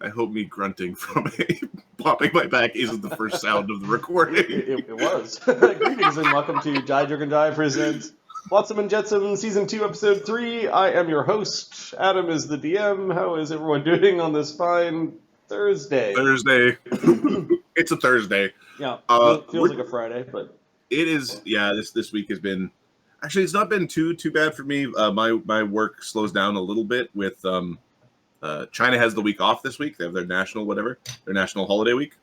I hope me grunting from popping my back isn't the first sound of the recording. It was. Greetings and welcome to Die Dragon Die presents Flotsam and Jetsam Season 2, Episode 3. I am your host. Adam is the DM. How is everyone doing on this fine Thursday? It's a Thursday. Yeah, feels like a Friday, but... It is, yeah, this week has been... Actually, it's not been too bad for me. My work slows down a little bit with... China has the week off this week. They have their national holiday week.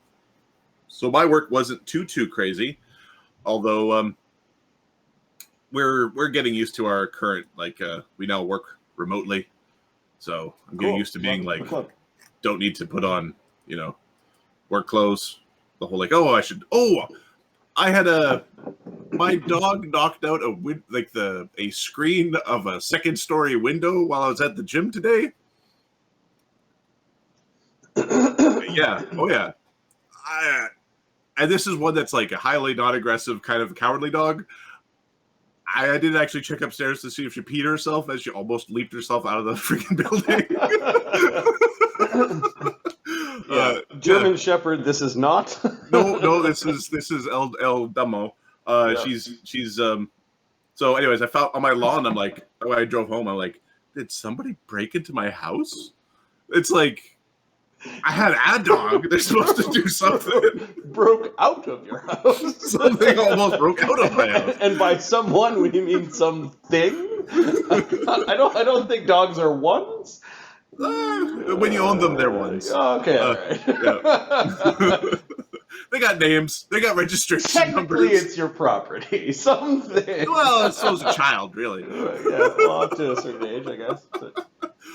So my work wasn't too crazy, although we're getting used to our current, we now work remotely. So I'm getting used to being don't need to put on, work clothes. The whole I had my dog knocked out a screen of a second story window while I was at the gym today. Yeah. Oh, yeah. And this is one that's like a highly non-aggressive kind of cowardly dog. I did actually check upstairs to see if she peed herself as she almost leaped herself out of the freaking building. German Shepherd. This is not. No. This is El Damo. She's So, anyways, I found on my lawn. I'm like, when I drove home, I'm like, did somebody break into my house? It's like. I had a dog. They're supposed to do something. Broke out of your house. Something almost broke out of my house. And by someone, we mean something. I don't think dogs are ones. When you own them, they're ones. Okay, all right. Yeah. They got names. They got registration Technically, numbers. it's your property. Something. Well, so's a child, really. Yeah, well, up to a certain age, I guess.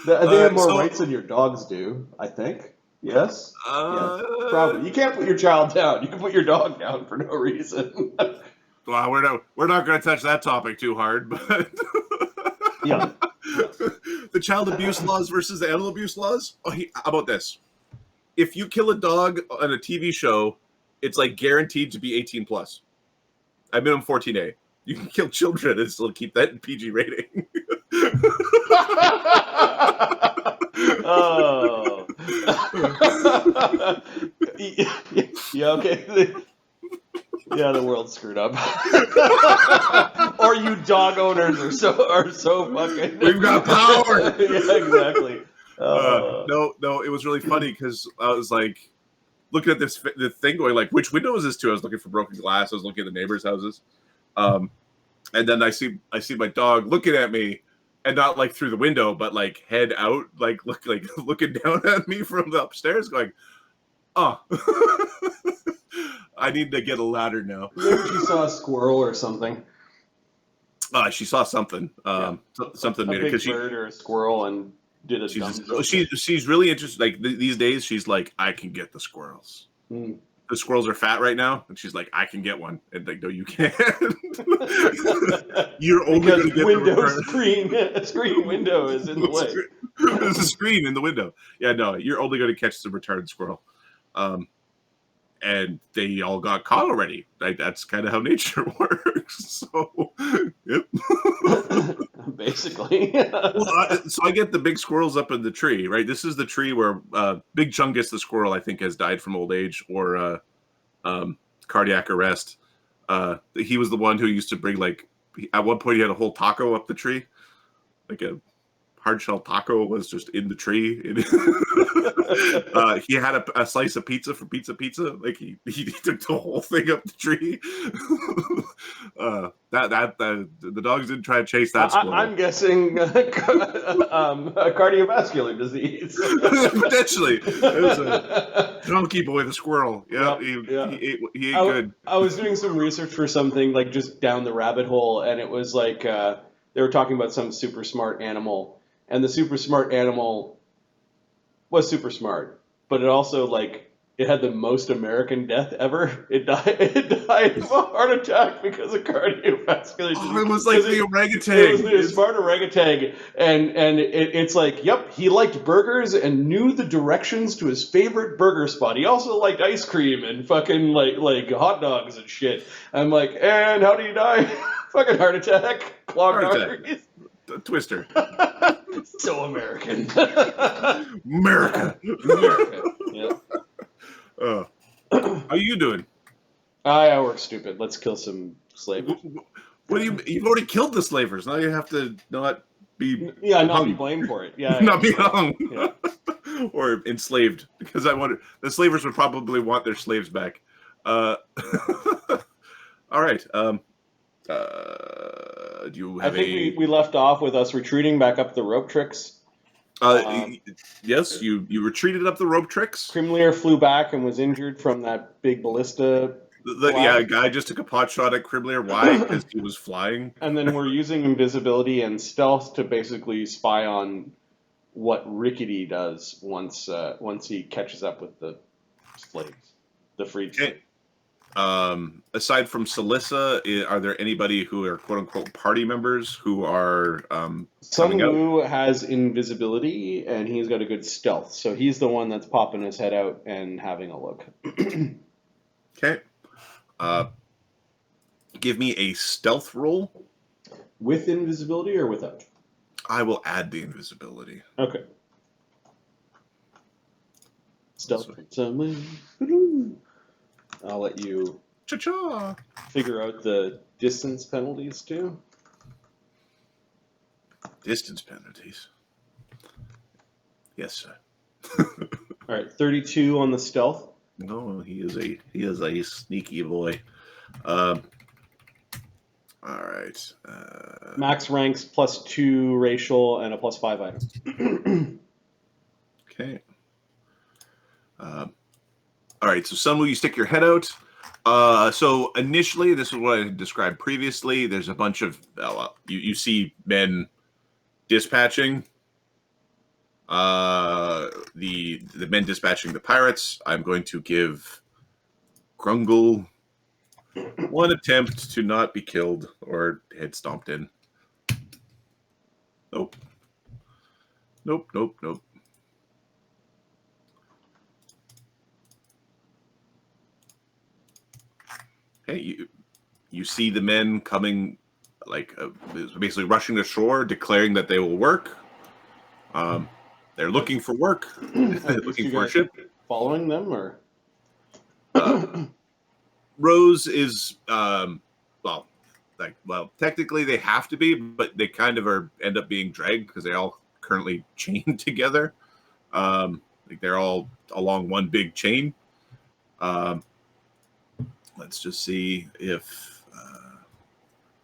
They have more rights than your dogs do, I think. Yes? Yeah, probably. You can't put your child down. You can put your dog down for no reason. Well, we're not going to touch that topic too hard, but yeah. The child abuse laws versus the animal abuse laws. How about this? If you kill a dog on a TV show, it's like guaranteed to be 18 plus. I minimum 14A. You can kill children and still keep that in PG rating. Oh. Yeah, okay. Yeah, the world's screwed up. Or you dog owners are so fucking. We've got power. Yeah, exactly. No, it was really funny because I was like looking at the thing going like, which window is this to? I was looking for broken glass. I was looking at the neighbors' houses, and then I see my dog looking at me. And not like through the window, but like head out, looking down at me from the upstairs, going, "Oh, I need to get a ladder now." Maybe she saw a squirrel or something. She saw something, something a big bird or a squirrel, and did a. She's really interested. Like these days, she's like, "I can get the squirrels." Mm. The squirrels are fat right now, and she's like, "I can get one." And like, no, you can't. You're only going to get the screen window is in the way. There's a screen in the window. Yeah, no, you're only going to catch the retarded squirrel. And they all got caught already. Like, that's kind of how nature works. So, yep. Basically. So I get the big squirrels up in the tree, right? This is the tree where Big Chungus the squirrel, I think, has died from old age or cardiac arrest. He was the one who used to bring, at one point he had a whole taco up the tree. Like a hard shell taco was just in the tree. He had a slice of pizza for pizza. Like he took the whole thing up the tree. The dogs didn't try to chase that squirrel. I'm guessing a cardiovascular disease. Potentially, it was a donkey boy, the squirrel. Yeah, he ate good. I was doing some research for something just down the rabbit hole, and it was they were talking about some super smart animal. And the super smart animal was super smart, but it also it had the most American death ever. It died of a heart attack because of cardiovascular disease. Oh, it was like the orangutan. It was the smart orangutan, and it's yep, he liked burgers and knew the directions to his favorite burger spot. He also liked ice cream and fucking like hot dogs and shit. I'm like, and how do you die? Fucking heart attack, clogged arteries. Twister. So American. America. America. Yeah. How you doing? I work stupid. Let's kill some slavers. What do you've already killed the slavers. Now you have to not be not hung. be blamed for it. Yeah. Not be hung. Yeah. Or enslaved, because I wonder the slavers would probably want their slaves back. All right. Do you have I think we left off with us retreating back up the rope tricks. Yes, you retreated up the rope tricks. Krimlir flew back and was injured from that big ballista. A guy just took a pot shot at Krimlir. Why? Because he was flying. And then we're using invisibility and stealth to basically spy on what Rickety does once he catches up with the slaves, the freed slaves. Aside from Celissa, are there anybody who are quote unquote party members who are Sun Wu has invisibility and he's got a good stealth, so he's the one that's popping his head out and having a look. Okay. Give me a stealth roll. With invisibility or without? I will add the invisibility. Okay. Stealth. I'll let you Cha-cha. figure out the distance penalties too. Distance penalties. Yes, sir. All right, 32 on the stealth. No, he is a sneaky boy. All right. Max ranks +2 racial and a +5 item. Okay. All right. So, Sunwoo, you stick your head out. So initially, this is what I described previously. There's a bunch of you see men dispatching. The men dispatching the pirates. I'm going to give Grungle one attempt to not be killed or head stomped in. Nope. Nope. Nope. Nope. Okay, you see the men coming, like basically rushing to shore, declaring that they will work. They're looking for work. They're looking for a ship. Following them, or Rose is technically they have to be, but they kind of end up being dragged because they all currently chained together. Like they're all along one big chain. Let's just see if.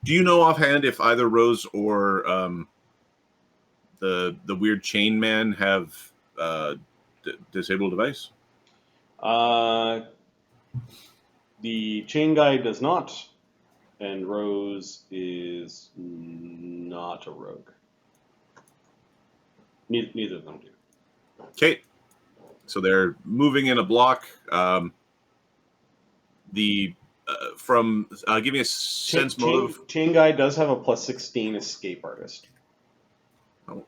Do you know offhand if either Rose or the weird chain man have disabled device? The chain guy does not, and Rose is not a rogue. Neither of them do. Okay, so they're moving in a block. Give me a sense motive. Chain guy does have a +16 escape artist. Oh,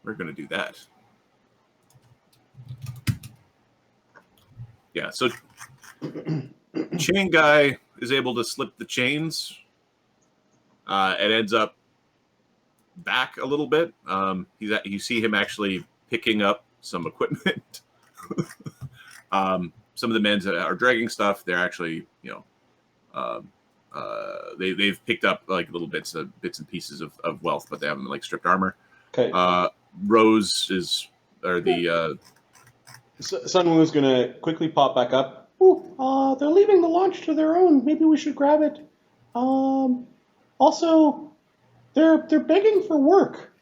we're gonna do that. Yeah, so chain guy is able to slip the chains. It ends up back a little bit. You see him actually picking up some equipment. Some of the men that are dragging stuff, they're actually, they've picked up like little bits and pieces of wealth, but they haven't like stripped armor. Okay. Rose is, or the Sunwoo is gonna quickly pop back up. Ooh, they're leaving the launch to their own. Maybe we should grab it. Also, they're begging for work.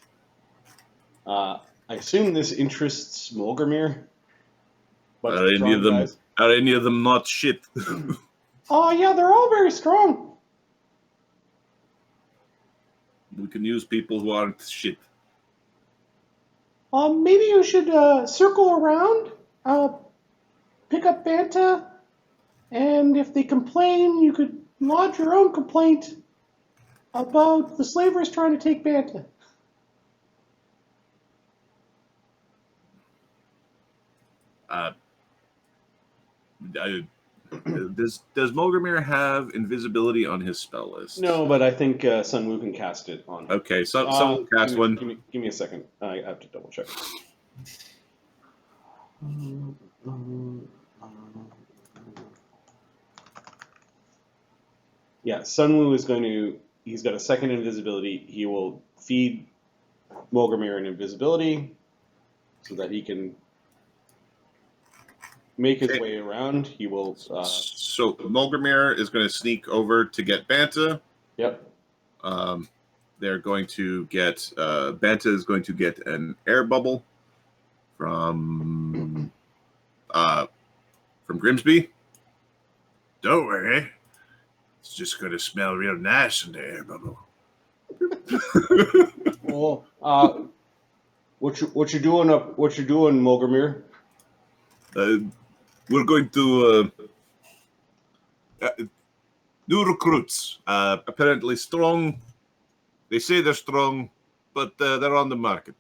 I assume this interests Molgromere. Are any of them not shit? Yeah, they're all very strong. We can use people who aren't shit. Maybe you should circle around, pick up Banta, and if they complain, you could lodge your own complaint about the slavers trying to take Banta. Does Molgromere have invisibility on his spell list? No, but I think Sunwoo can cast it on him. Okay, someone cast one. Give me a second. I have to double check. Yeah, Sunwoo is going to. He's got a second invisibility. He will feed Molgromere an invisibility so that he can make his way around. He will. So Molgromere is going to sneak over to get Banta. Yep. They're going to get Banta is going to get an air bubble from Grimsby. Don't worry, it's just going to smell real nice in the air bubble. Well, what you doing up? What you doing, Molgromere? We're going to new recruits. Apparently strong. They say they're strong, but they're on the market.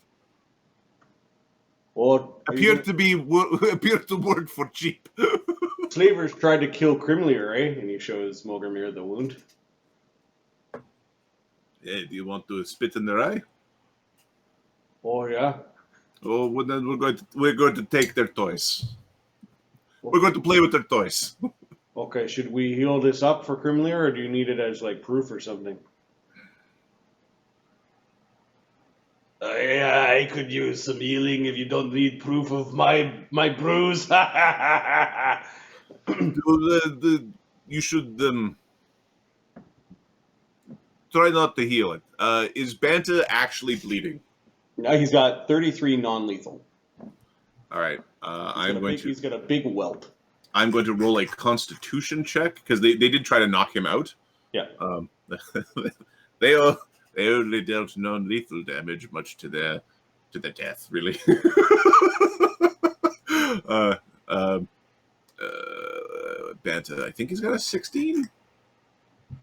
Well, appear to work for cheap. Slavers tried to kill Grimlier, eh? And he shows Molgromere the wound. Hey, do you want to spit in their eye? Oh yeah. Oh, well, then we're going to take their toys. We're going to play with their toys. Okay, should we heal this up for Grimlier, or do you need it as like proof or something? Yeah, I could use some healing if you don't need proof of my bruise. You should try not to heal it. Is Banta actually bleeding? No, he's got 33 non-lethal. All right. He's got a big welt. I'm going to roll a Constitution check because they did try to knock him out. Yeah. They only dealt non-lethal damage, much to their death, really. Banta, I think he's got a 16.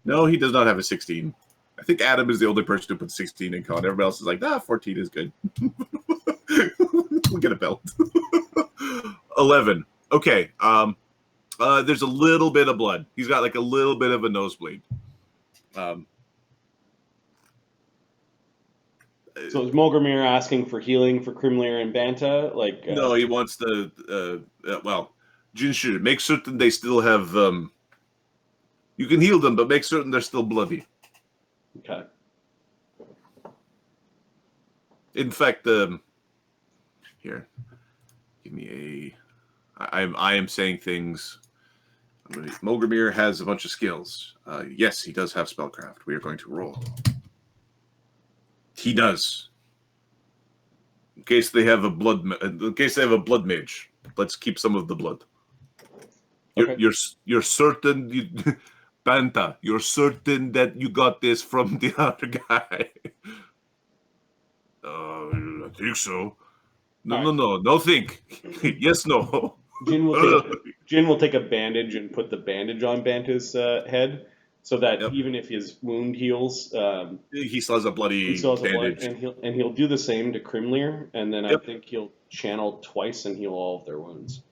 No, he does not have a 16. I think Adam is the only person who put 16 in con. Everybody else is like, 14 is good. We'll get a belt. 11. Okay. There's a little bit of blood. He's got like a little bit of a nosebleed. So is Molgromere asking for healing for Grimlier and Banta? No, he wants the Jinshu, make certain they still have you can heal them, but make certain they're still bloody. Okay. In fact, here, give me I am saying things. Molgromere has a bunch of skills. Yes, he does have spellcraft. We are going to roll. He does. In case they have a blood mage, let's keep some of the blood. Okay. You're certain, Banta. You're certain that you got this from the other guy. I think so. No. Think. Yes, no. Jin will take a bandage and put the bandage on Banta's head, so that even if his wound heals, he still has a bloody bandage. And he'll do the same to Grimlier, and then I think he'll channel twice and heal all of their wounds.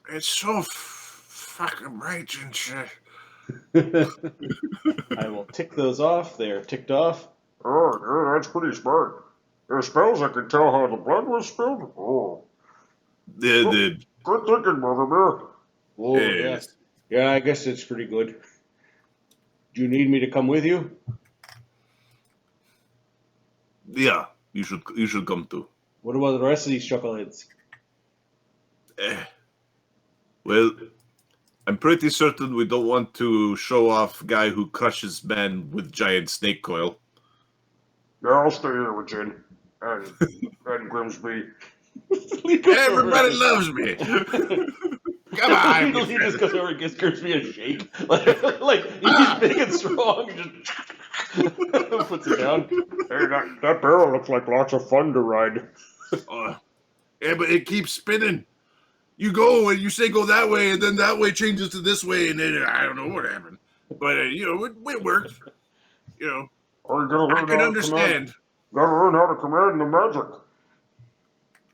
It's so fucking right and shit. I will tick those off. They are ticked off. Oh, that's pretty smart. There's spells that can tell how the blood was spilled. Oh. Good thinking, Molgromere. Oh, yes. Yeah, I guess it's pretty good. Do you need me to come with you? Yeah, you should come too. What about the rest of these chuckleheads? Well, I'm pretty certain we don't want to show off guy who crushes men with giant snake coil. Yeah, I'll stay here with Jin and Grimsby. Everybody loves me. Come on. He just goes over and gives Grimsby a shake. like he's big and strong. He just puts it down. Hey, that barrel looks like lots of fun to ride. Yeah, but it keeps spinning. You go and you say go that way, and then that way changes to this way, and then I don't know what happened. But it worked. I can understand. Gotta learn how to command the magic.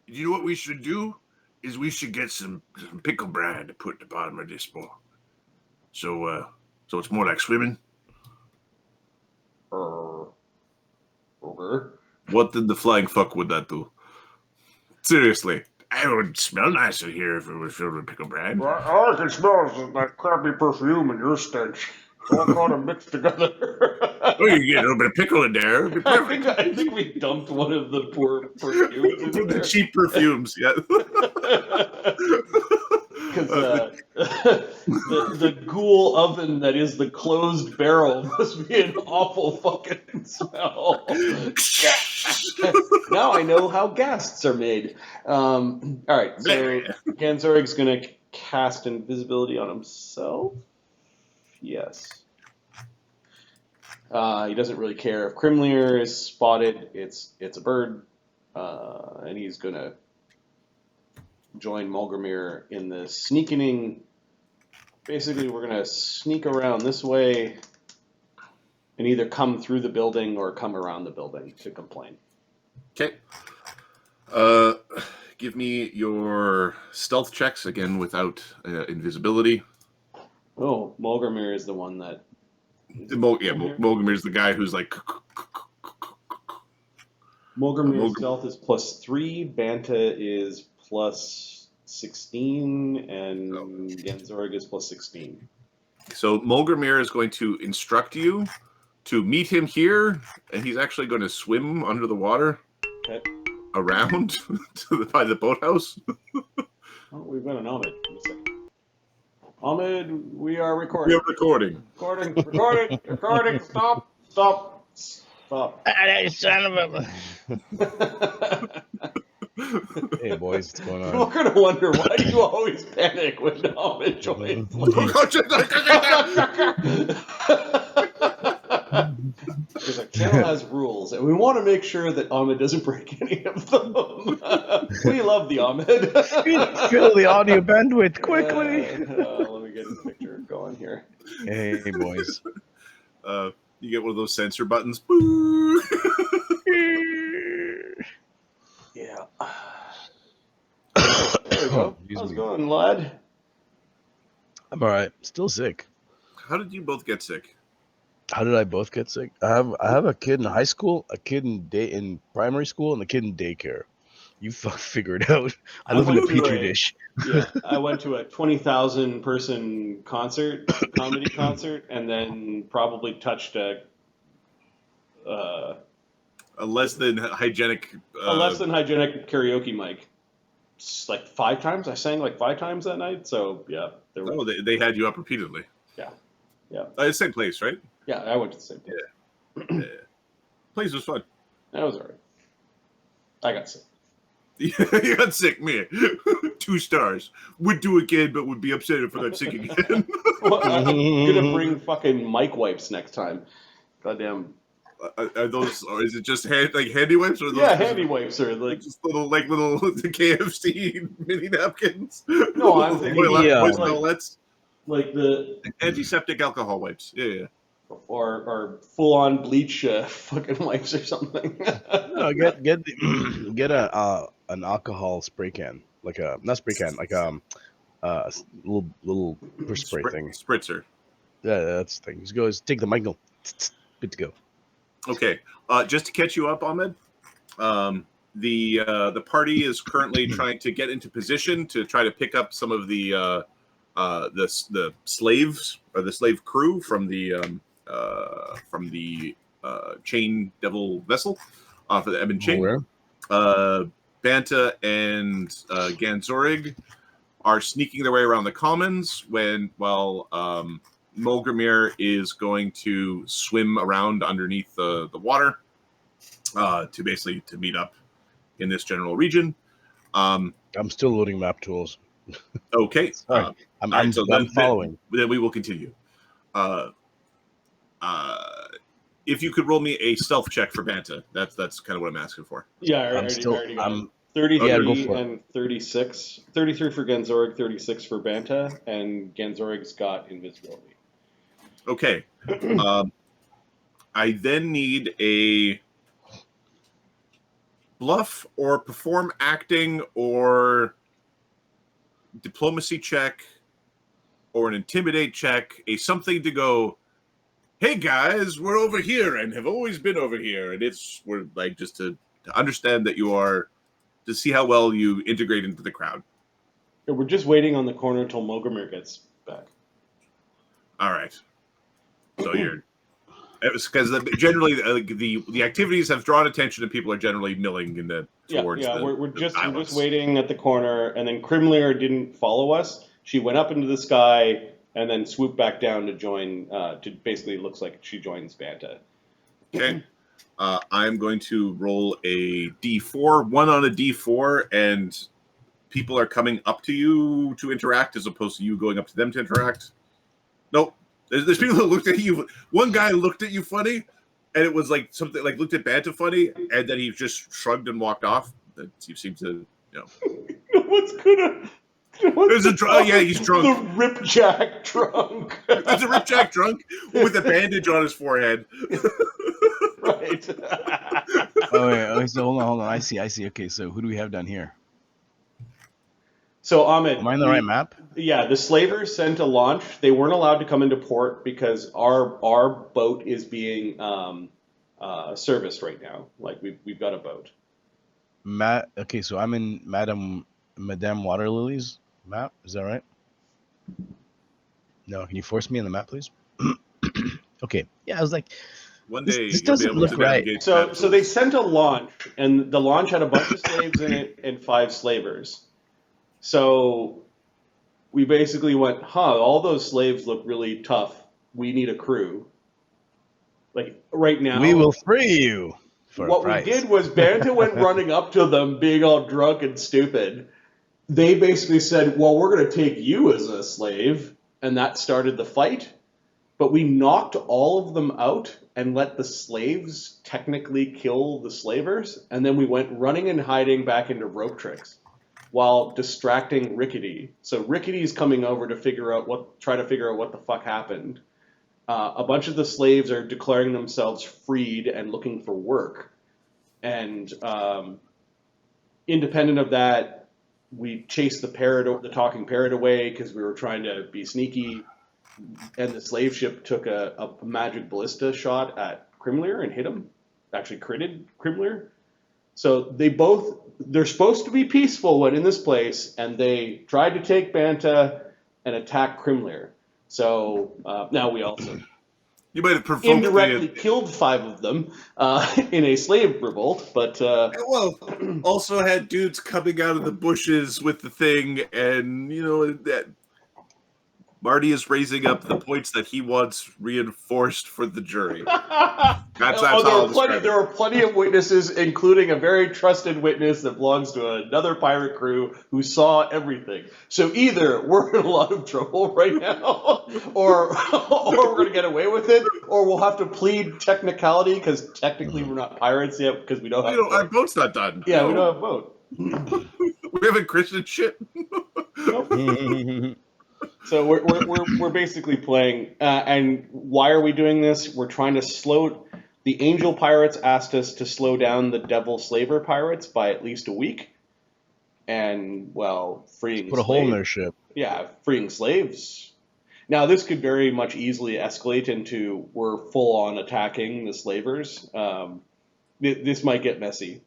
You know what we should do? is we should get some pickle brine to put at the bottom of this bowl. So it's more like swimming. Okay. What did the flying fuck would that do? Seriously, it would smell nicer here if it was filled with pickle brine. Well, all I can smell is that crappy perfume and your stench. It's all kind of mixed together. Oh, you get a little bit of pickle in there. It'd be perfect. I think we dumped one of the poor perfumes in The there. cheap perfumes, yeah. Because the ghoul oven that is the closed barrel must be an awful fucking smell. Now I know how ghasts are made. All right, so Ganzorig's going to cast invisibility on himself. Yes. He doesn't really care if Krimlir is spotted. It's a bird, and he's going to join Molgromere in the sneaking. Basically, we're going to sneak around this way and either come through the building or come around the building to complain. Okay. Give me your stealth checks again without invisibility. Oh, Molgromere is the one that. Molgromere is the guy who's like. Molgromere's stealth is +3, Banta is +16, and Ganzorig is +16. So Molgromere is going to instruct you to meet him here, and he's actually going to swim under the water around by the boathouse. Oh, we've got an Ahmed. Give me a second. Ahmed, we are recording. We're recording. Recording. Stop. Son of a... Hey, boys, what's going on? We're going to wonder, why do you always panic when Ahmed joins? Because our channel has rules, and we want to make sure that Ahmed doesn't break any of them. We love the Ahmed. Fill the audio bandwidth quickly. Let me get the picture going here. Hey, boys. You get one of those sensor buttons. Yeah. There we go. How's it going, lad? I'm all right. Still sick. How did you both get sick? How did I both get sick? I have a kid in high school, a kid in primary school, and a kid in daycare. You figure it out. I live in a petri dish. Yeah, I went to a 20,000 person comedy concert, and then probably touched a less than hygienic karaoke mic. It's like 5 times. I sang like 5 times that night. So yeah, they had you up repeatedly. Yeah. Same place, right? Yeah, I went to the same place. Yeah. Place was fun. That was alright. I got sick. You got sick, me. 2 stars. Would do again, but would be upset if I got sick again. Well, I'm gonna bring fucking mic wipes next time. Goddamn. Are those, or is it just handy wipes? Or those handy wipes are like just little the KFC mini napkins. No, I'm thinking like the antiseptic alcohol wipes. Yeah. Or full on bleach fucking wipes or something. No, get an alcohol spray can, like not spray can, like little spray thing. Spritzer. Yeah, that's the thing. Just goes take the mic, go, good to go. Okay, just to catch you up, Ahmed. The party is currently trying to get into position to try to pick up some of the slaves or the slave crew from the chain devil vessel off of the Ebon Chain. Banta and Ganzorig are sneaking their way around the commons while Molgromere is going to swim around underneath the water to meet up in this general region. I'm still loading map tools. Okay. I'm following. Then we will continue. If you could roll me a stealth check for Banta, that's kind of what I'm asking for. Yeah, I already got 33 and 36. 33 for Ganzorig, 36 for Banta, and Ganzorig's got invisibility. Okay. I then need a bluff or perform acting or diplomacy check or an intimidate check, a something to go, hey guys, we're over here and have always been over here, and we're like just to understand that you are, to see how well you integrate into the crowd. Yeah, we're just waiting on the corner until Molgromere gets back. All right. So it was because generally the activities have drawn attention and people are generally milling towards. We're just waiting at the corner, and then Krimlir didn't follow us. She went up into the sky and then swooped back down to join. To basically looks like she joins Banta. Okay. I'm going to roll a D4, one on a D4, and people are coming up to you to interact as opposed to you going up to them to interact. Nope. There's people who looked at you. One guy looked at you funny, and it was like something like looked at Banta funny, and then he just shrugged and walked off. That you seem to, No one's gonna. There's a drunk. Yeah, he's drunk. The Ripjack drunk. There's a Ripjack drunk with a bandage on his forehead. Right. So hold on. I see. Okay, so who do we have down here? So Ahmed, am I on the right map? Yeah, the slavers sent a launch. They weren't allowed to come into port because our boat is being serviced right now. Like we've got a boat. Okay, so I'm in Madame Waterlily's map. Is that right? No, can you force me on the map, please? Okay. Yeah, I was like, one day this doesn't look right. So they sent a launch, and the launch had a bunch of slaves in it and 5 slavers. So we basically went, all those slaves look really tough. We need a crew. Like right now, we will free you. What we did was Banta went running up to them, being all drunk and stupid. They basically said, well, we're going to take you as a slave. And that started the fight. But we knocked all of them out and let the slaves technically kill the slavers. And then we went running and hiding back into rope tricks while distracting Rickety. So Rickety's coming over to try to figure out what the fuck happened. A bunch of the slaves are declaring themselves freed and looking for work. And independent of that, we chased the talking parrot away because we were trying to be sneaky. And the slave ship took a magic ballista shot at Krimlir and hit him. Actually critted Krimlir. So they're supposed to be peaceful when in this place, and they tried to take Banta and attack Krimlir. So now we also you might have provoked indirectly killed 5 of them in a slave revolt, but also had dudes coming out of the bushes with the thing, and that Marty is raising up the points that he wants reinforced for the jury. There are plenty of witnesses, including a very trusted witness that belongs to another pirate crew who saw everything. So either we're in a lot of trouble right now, or we're going to get away with it, or we'll have to plead technicality because technically we're not pirates yet because we don't have. Our boat's not done. Yeah, we don't have a boat. We haven't Christian shit. Nope. So we're basically playing, and why are we doing this? We're trying to slow. The Angel Pirates asked us to slow down the Devil Slaver Pirates by at least a week, and freeing. Put a hole in their ship. Yeah, freeing slaves. Now this could very much easily escalate into we're full on attacking the slavers. This might get messy.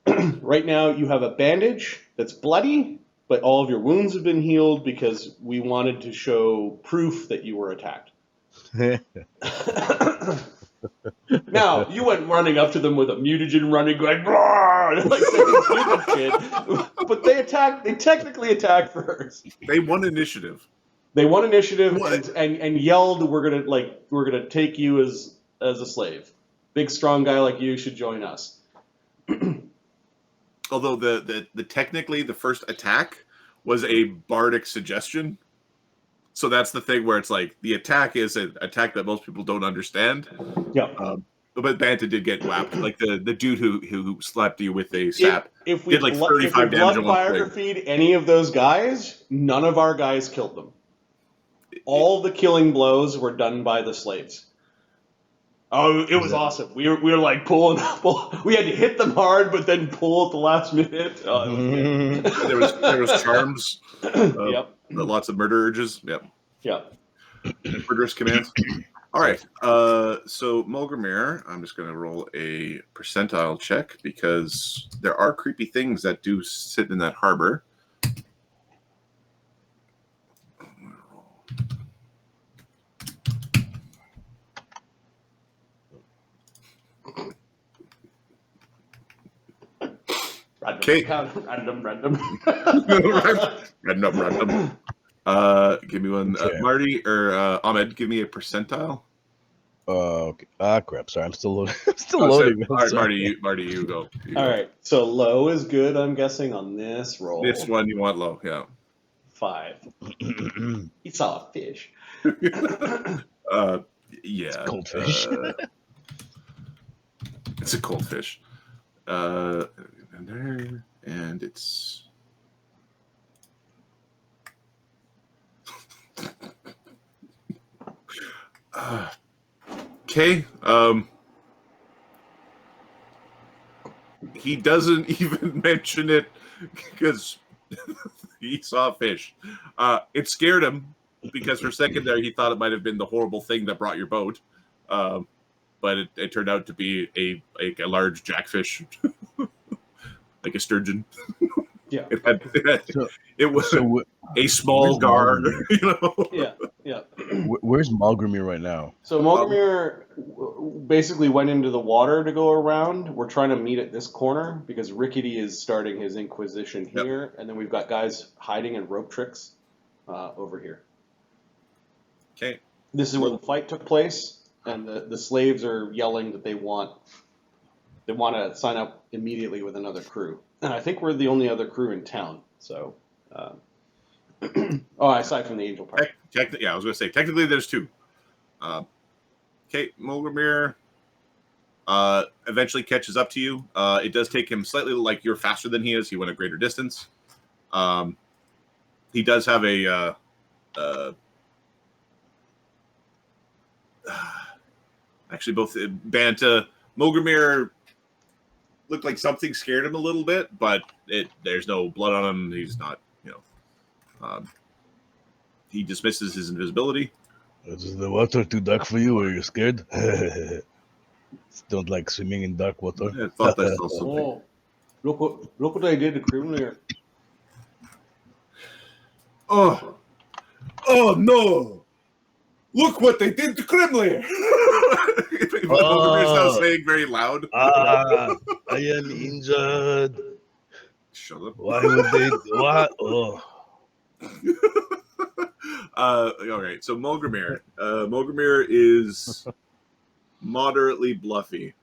Right now, you have a bandage that's bloody. But all of your wounds have been healed because we wanted to show proof that you were attacked. Now, you went running up to them with a mutagen running, going, like saying stupid shit. But they technically attacked first. They won initiative. And yelled, we're gonna take you as a slave. Big strong guy like you should join us. Although the technically the first attack was a bardic suggestion. So that's the thing where it's like the attack is an attack that most people don't understand. Yeah. But Banta did get whapped. Like the dude who slapped you with a sap if we did like 35 damage. If we blood feed any of those guys, none of our guys killed them. All the killing blows were done by the slaves. Oh, it was awesome. We were like pulling. We had to hit them hard, but then pull at the last minute. Oh, it was good. There was charms. Yep. Lots of murder urges. Yep. Yep. Murderous commands. All right. So Molgromere, I'm just going to roll a percentile check because there are creepy things that do sit in that harbor. Okay. Random. Random. Give me one. Okay. Marty or Ahmed, give me a percentile. Okay. Crap. Sorry, I'm still loading. Loading. All right, Marty, you go. All right. So low is good, I'm guessing, on this roll. This one you want low, yeah. 5. He saw a fish. Yeah. It's a cold fish. It's a cold fish. And it's okay. He doesn't even mention it because he saw a fish. It scared him because for a second there he thought it might have been the horrible thing that brought your boat. But it turned out to be a large jackfish, like a sturgeon. Yeah. It was a small gar. You know. Yeah. Where's Molgromere right now? So Molgromere basically went into the water to go around. We're trying to meet at this corner because Rickety is starting his Inquisition here, and then we've got guys hiding in rope tricks over here. Okay. This is where the fight took place, and the slaves are yelling that they want to sign up immediately with another crew. And I think we're the only other crew in town. So, aside from the Angel Party. Yeah, I was going to say, technically there's 2. Okay, Molgromere eventually catches up to you. It does take him slightly, like you're faster than he is. He went a greater distance. He does have a... actually, both Banta, Molgromere looked like something scared him a little bit, but there's no blood on him. He's not, he dismisses his invisibility. Is the water too dark for you? Are you scared? Don't like swimming in dark water. I thought I saw something. Oh, look what I did to Criminal. Oh no! Look what they did to Kremlin! Molgromere's now saying very loud. I am injured. Shut up. Why would they? What? Oh. All right. So Molgromere. Molgromere is moderately bluffy,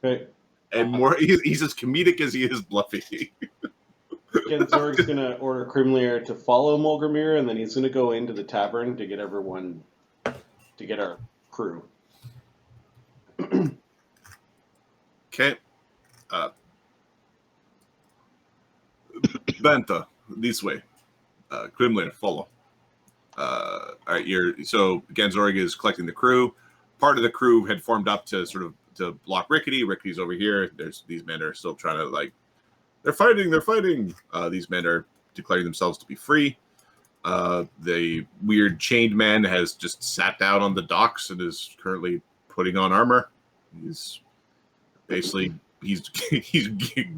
Okay. and more. He's as comedic as he is bluffy. Again, Zorg's going to order Criminal to follow Molgromere, and then he's going to go into the tavern to get everyone, to get our crew. Okay. Banta, this way. Kremlin, follow. All right, so Ganzorg is collecting the crew. Part of the crew had formed up to to block Rickety. Rickety's over here. These men are still trying to they're fighting. These men are declaring themselves to be free. The weird chained man has just sat down on the docks and is currently putting on armor. He's basically he's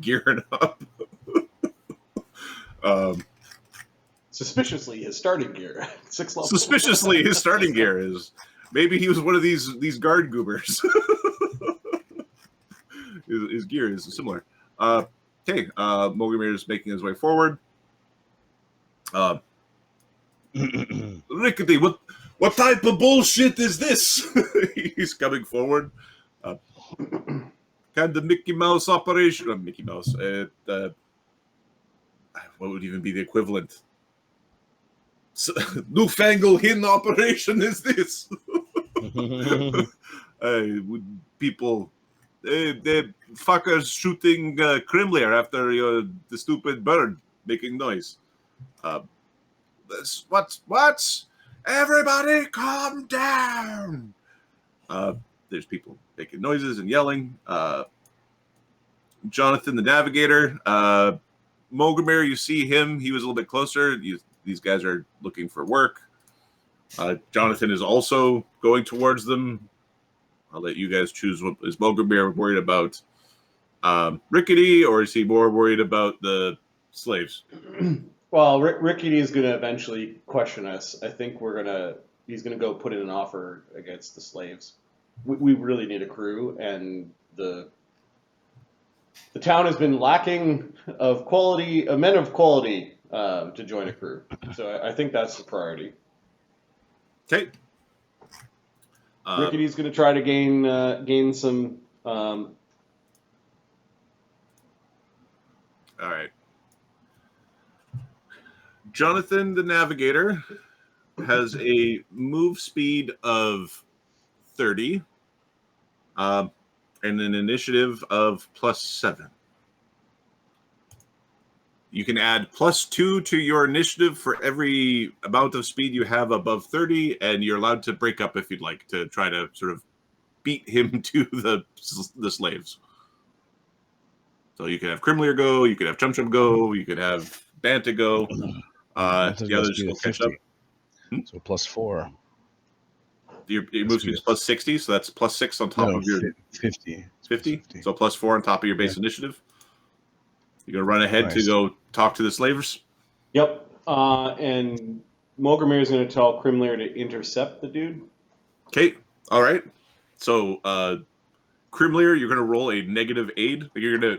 gearing up. Suspiciously, his starting gear, 6 levels. Suspiciously, his starting gear is maybe he was one of these guard goobers. his gear is similar. Okay, Molgromere is making his way forward. Rickety, what type of bullshit is this? He's coming forward. Kind of Mickey Mouse operation. Mickey Mouse. What would even be the equivalent? Newfangled hidden operation is this? People, they fuckers shooting Kremlin after the stupid bird making noise. What? Everybody calm down. There's people making noises and yelling. Jonathan, the navigator. Molgromere, you see him. He was a little bit closer. These guys are looking for work. Jonathan is also going towards them. I'll let you guys choose. What is Molgromere worried about? Rickety, or is he more worried about the slaves? Well, Rickety is going to eventually question us. I think he's going to go put in an offer against the slaves. We really need a crew, and the town has been lacking of quality, men of quality, to join a crew. So I think that's the priority. Okay. Rickety's going to try to gain some. All right. Jonathan, the navigator, has a move speed of 30, and an initiative of +7. You can add +2 to your initiative for every amount of speed you have above 30, and you're allowed to break up if you'd like to try to sort of beat him to the slaves. So you could have Crimlier go, you could have Chum Chum go, you could have Banta go. The others will catch up. So +4. Your move speed is +60, so that's +6 on top of your 50. 50. So +4 on top of your base initiative. You're gonna run ahead to go talk to the slavers. Yep. And Molgromere is going to tell Crimlier to intercept the dude. Okay. All right. So Crimlier, you're gonna roll a negative aid. You're gonna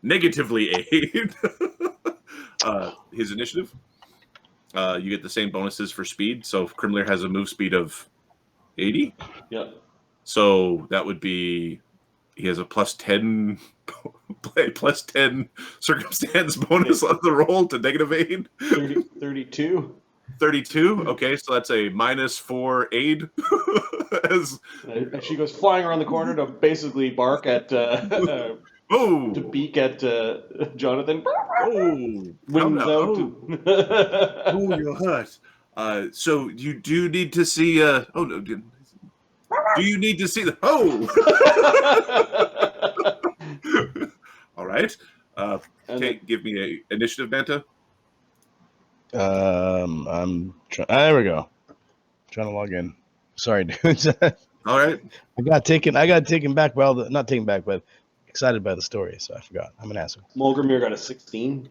negatively aid his initiative. You get the same bonuses for speed. So Crimlier has a move speed of 80. Yep. So that would be he has a +10 circumstance bonus on the roll to negative aid. 32. 32. Okay, so that's a -4 aid. And she goes flying around the corner to basically bark at to beak at Jonathan. Oh, wings out. Oh, you're hurt. So you do need to see. Do you need to see the? Oh. All right. Okay, give me a initiative, Banta. I'm trying. There we go. Trying to log in. Sorry, dudes. All right. I got taken back by not taken back, but excited by the story, so I forgot. I'm an asshole. Molgromere got a 16.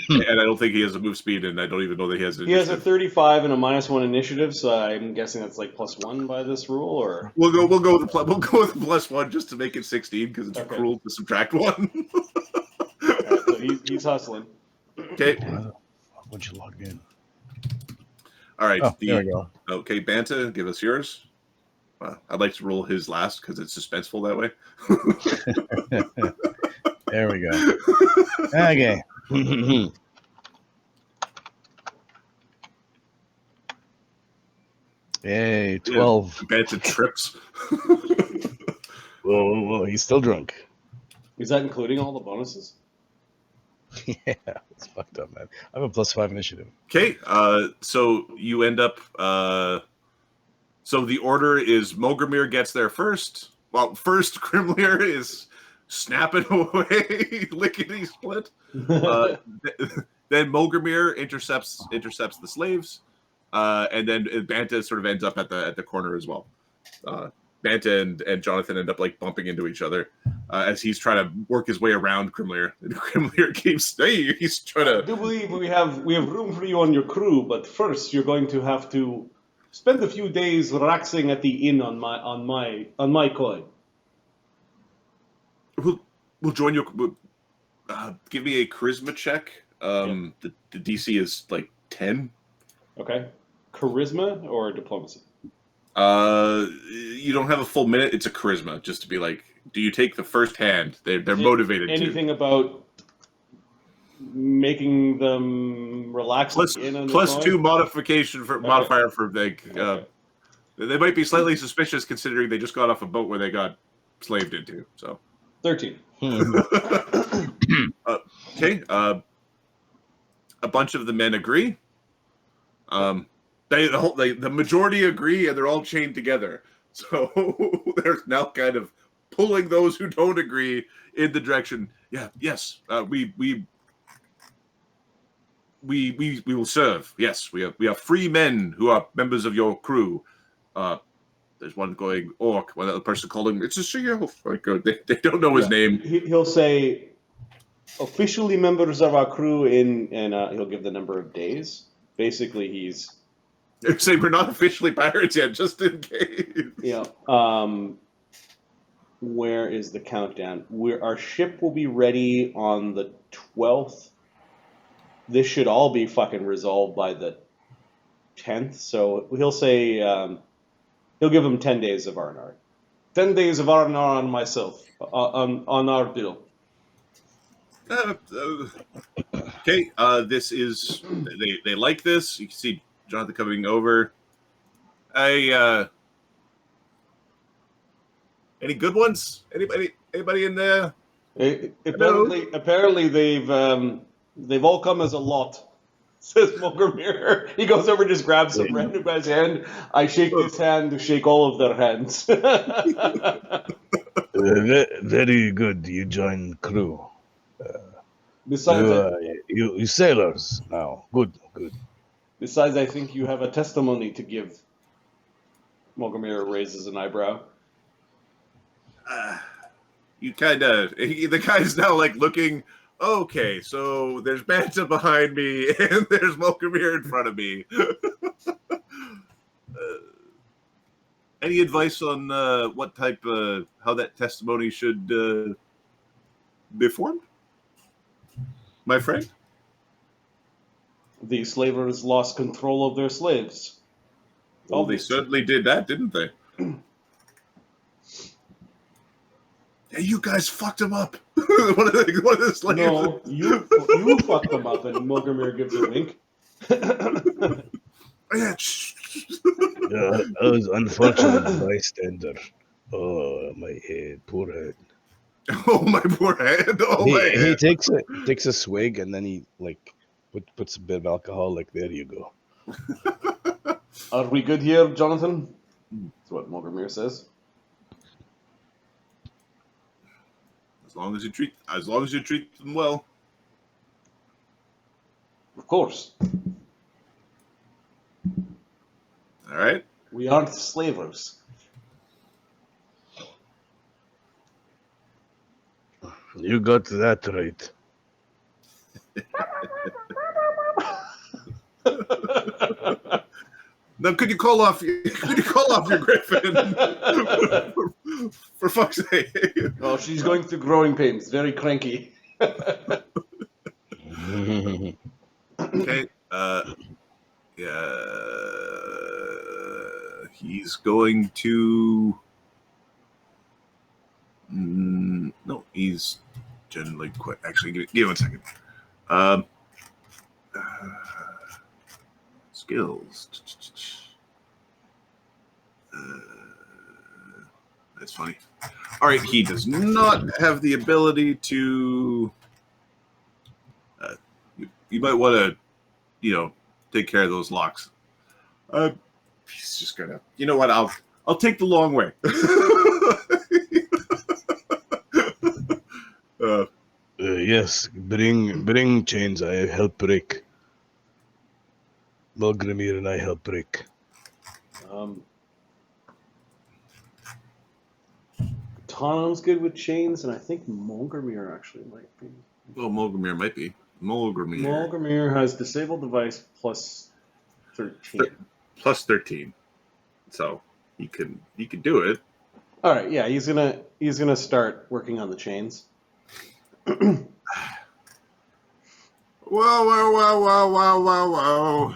And I don't think he has a move speed, and I don't even know that he has. He has a 35 and a -1 initiative, so I'm guessing that's like +1 by this rule, or We'll go with the +1 just to make it 16 because it's cruel to subtract 1. Right, so he's hustling. Okay. Once you logged in. All right. Oh, there we go. Okay, Banta, give us yours. I'd like to roll his last because it's suspenseful that way. There we go. Okay. Yay, 12. Yeah, Banta trips. Whoa, he's still drunk. Is that including all the bonuses? Yeah, it's fucked up, man. I have a +5 initiative. Okay, so you end up. So the order is Molgromere gets there first. Well, first Crimlier is snapping away, lickety split. Then Molgromere intercepts the slaves, and then Banta sort of ends up at the corner as well. Banta and Jonathan end up like bumping into each other as he's trying to work his way around Crimlier. And Crimlier keeps he's trying to. I do believe we have room for you on your crew, but first you're going to have to spend a few days relaxing at the inn on my coin. We'll join you. Give me a charisma check. The DC is like 10. Okay. Charisma or diplomacy? You don't have a full minute. It's a charisma, just to be like, do you take the first hand? They're motivated. Anything about making them relax? +2 modifier for like. Okay. They might be slightly suspicious considering they just got off a boat where they got slaved into. So 13. Okay. A bunch of the men agree. Banta, The majority agree, and they're all chained together. So they're now kind of pulling those who don't agree in the direction. Yeah, yes, we will serve. Yes, we are free men who are members of your crew. There's one going orc. One other person called him. It's a CEO. Like, they don't know his name. He'll say, officially members of our crew and he'll give the number of days. Basically, he's Say we're not officially pirates yet, just in case. Yeah. Where is the countdown? Our ship will be ready on the 12th. This should all be fucking resolved by the 10th. So he'll say, he'll give him 10 days of R&R. 10 days of R&R on myself, on our deal. Okay, this is, they like this. You can see Jonathan coming over. Any good ones? Anybody in there? Apparently they've all come as a lot, says Molgromere. He goes over and just grabs some random guy's hand. I shake his hand to shake all of their hands. Very good. You join crew. Besides, you sailors now. Good. Besides, I think you have a testimony to give. Molgromere raises an eyebrow. You kind of, the guy's now like looking, okay, so there's Banta behind me and there's Molgromere in front of me. Any advice on what type, how that testimony should be formed? My friend? The slavers lost control of their slaves. Oh, they certainly did that, didn't they? Yeah, you guys fucked them up. one of the slaves. No, you fucked them up, and Molgromere gives a wink. Yeah. I was unfortunate bystander. Oh, my head, poor head. Oh, my poor head. Oh, my head. He takes a swig and then he like puts a bit of alcohol. Like, there you go. Are we good here, Jonathan? That's what Molgromere says. As long as you treat them well. Of course. All right. We aren't slavers. You got that right. Now, could you call off your griffin? for fuck's sake. Oh, she's going through growing pains. Very cranky. Okay. Yeah. He's going to. No, he's generally quite. Actually, give me 1 second. Skills. That's funny. All right, he does not have the ability to. You might want to, take care of those locks. He's just gonna. You know what? I'll take the long way. Yes, bring chains. I help break. Molgromere and I help break. Tano's good with chains, and I think Molgromere actually might be. Well, Molgromere might be. Molgromere has disabled device plus 13. Plus 13. So he can do it. All right, yeah, he's gonna start working on the chains. Whoa.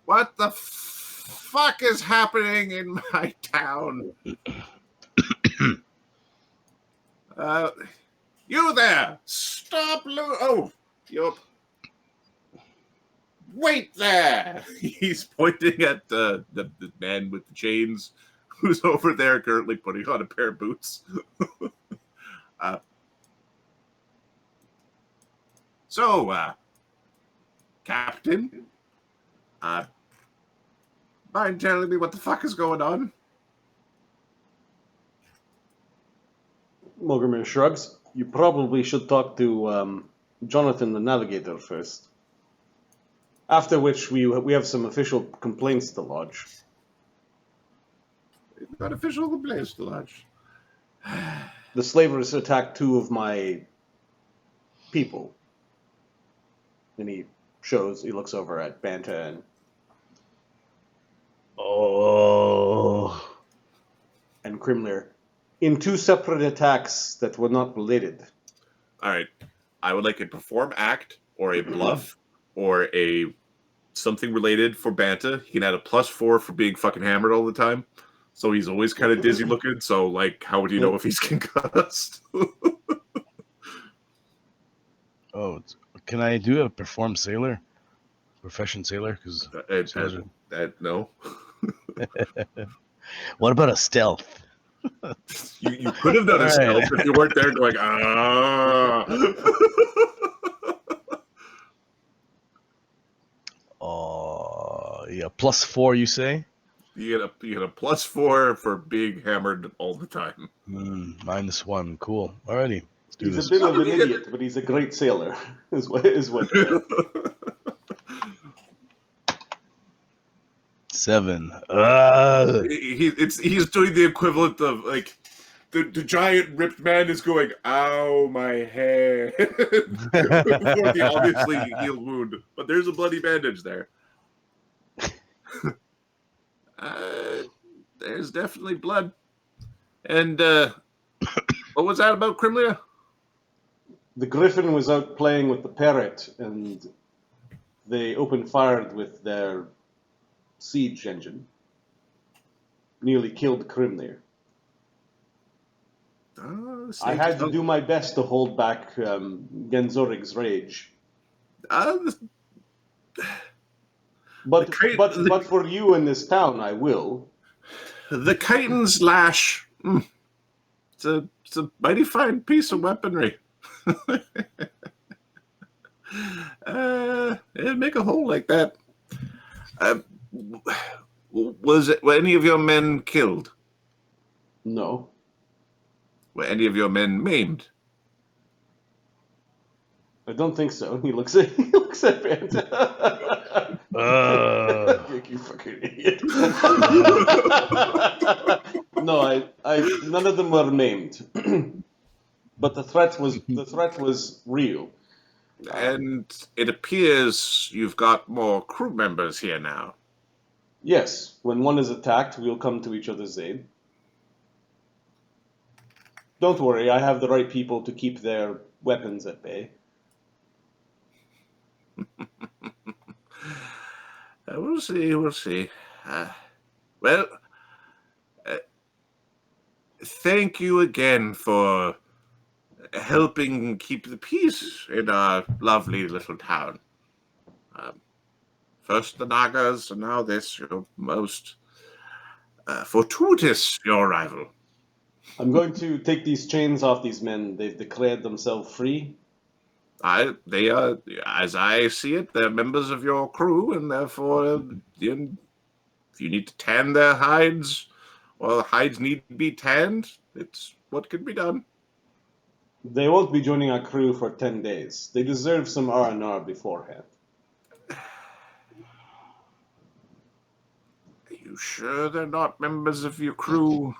What the fuck is happening in my town? You there! Stop! Yup. Wait there! He's pointing at the man with the chains who's over there currently putting on a pair of boots. So, Captain, mind telling me what the fuck is going on? Molgromere shrugs. You probably should talk to Jonathan the Navigator first. After which we have some official complaints to lodge. Got official complaints to lodge. The slavers attacked 2 of my people. And he looks over at Banta and Krimlir in 2 separate attacks that were not related. All right. I would like a perform act or a bluff or a something related for Banta. He can add a +4 for being fucking hammered all the time. So he's always kind of dizzy looking. So, like, how would you know if he's concussed? Can I do a perform sailor? Profession sailor? Because no. What about a stealth? You could have done a stealth if you weren't there going, ah. Yeah, +4, you say? You get a +4 for being hammered all the time. -1. Cool. Alrighty. He's a bit of an idiot, but he's a great sailor. Is what. 7. He's doing the equivalent of like the giant ripped man is going, ow, my head, before the obviously healed wound, but there's a bloody bandage there. There's definitely blood. And what was that about Krimlia? The Griffin was out playing with the parrot, and they opened fire with their siege engine. Nearly killed Krimlir. I had to do my best to hold back Genzorig's rage. But for you in this town, I will. The Chitin's lash. It's a mighty fine piece of weaponry. It'd make a hole like that. Were any of your men killed? No. Were any of your men maimed? I don't think so. He looks at Banta. You fucking idiot. No, none of them were maimed. But the threat was real. And it appears you've got more crew members here now. Yes, when one is attacked, we'll come to each other's aid. Don't worry, I have the right people to keep their weapons at bay. We'll see. Thank you again for helping keep the peace in our lovely little town. First the Nagas, and now this. You're most fortuitous, your arrival. I'm going to take these chains off these men. They've declared themselves free. They are, as I see it, they're members of your crew, and therefore, if you need to tan their hides, or the hides need to be tanned, it's what can be done. They won't be joining our crew for 10 days. They deserve some R&R beforehand. Are you sure they're not members of your crew?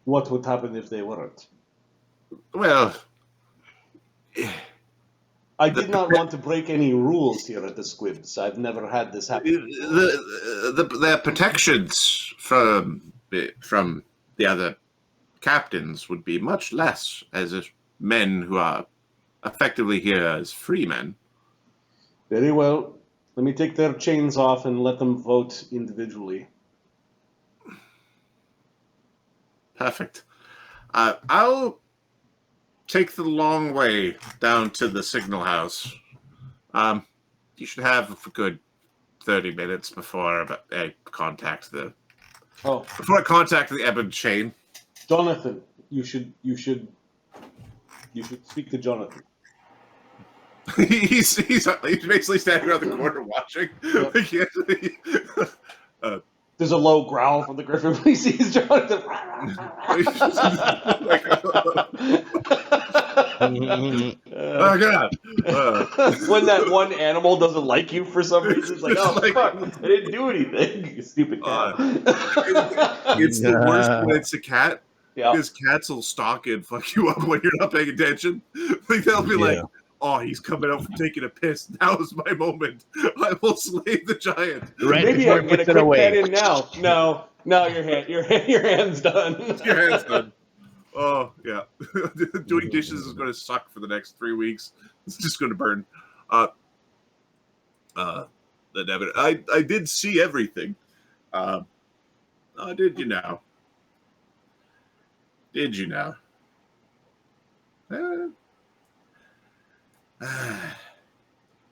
What would happen if they weren't? Well, I did not want to break any rules here at the Squibs. I've never had this happen. Their protections from the other captains would be much less as men who are effectively here as free men. Very well. Let me take their chains off and let them vote individually. Perfect. I'll take the long way down to the signal house. You should have a good 30 minutes before I contact the Ebon Chain. Jonathan, you should speak to Jonathan. he's basically standing around the corner watching. Yep. There's a low growl from the griffin when he sees Jonathan. Oh God! When that one animal doesn't like you for some reason, it's like, oh fuck, I didn't do anything. You stupid cat. It's the worst when it's a cat. Yeah. Because cats will stalk and fuck you up when you're not paying attention. Like they'll be like, "Oh, he's coming out from taking a piss. Now is my moment. I will slay the giant." Right Maybe I can get a quick pet in now. No, your hand's done. Your hand's done. Oh yeah, doing dishes is going to suck for the next 3 weeks. It's just going to burn. I did see everything. Did you now? Did you now?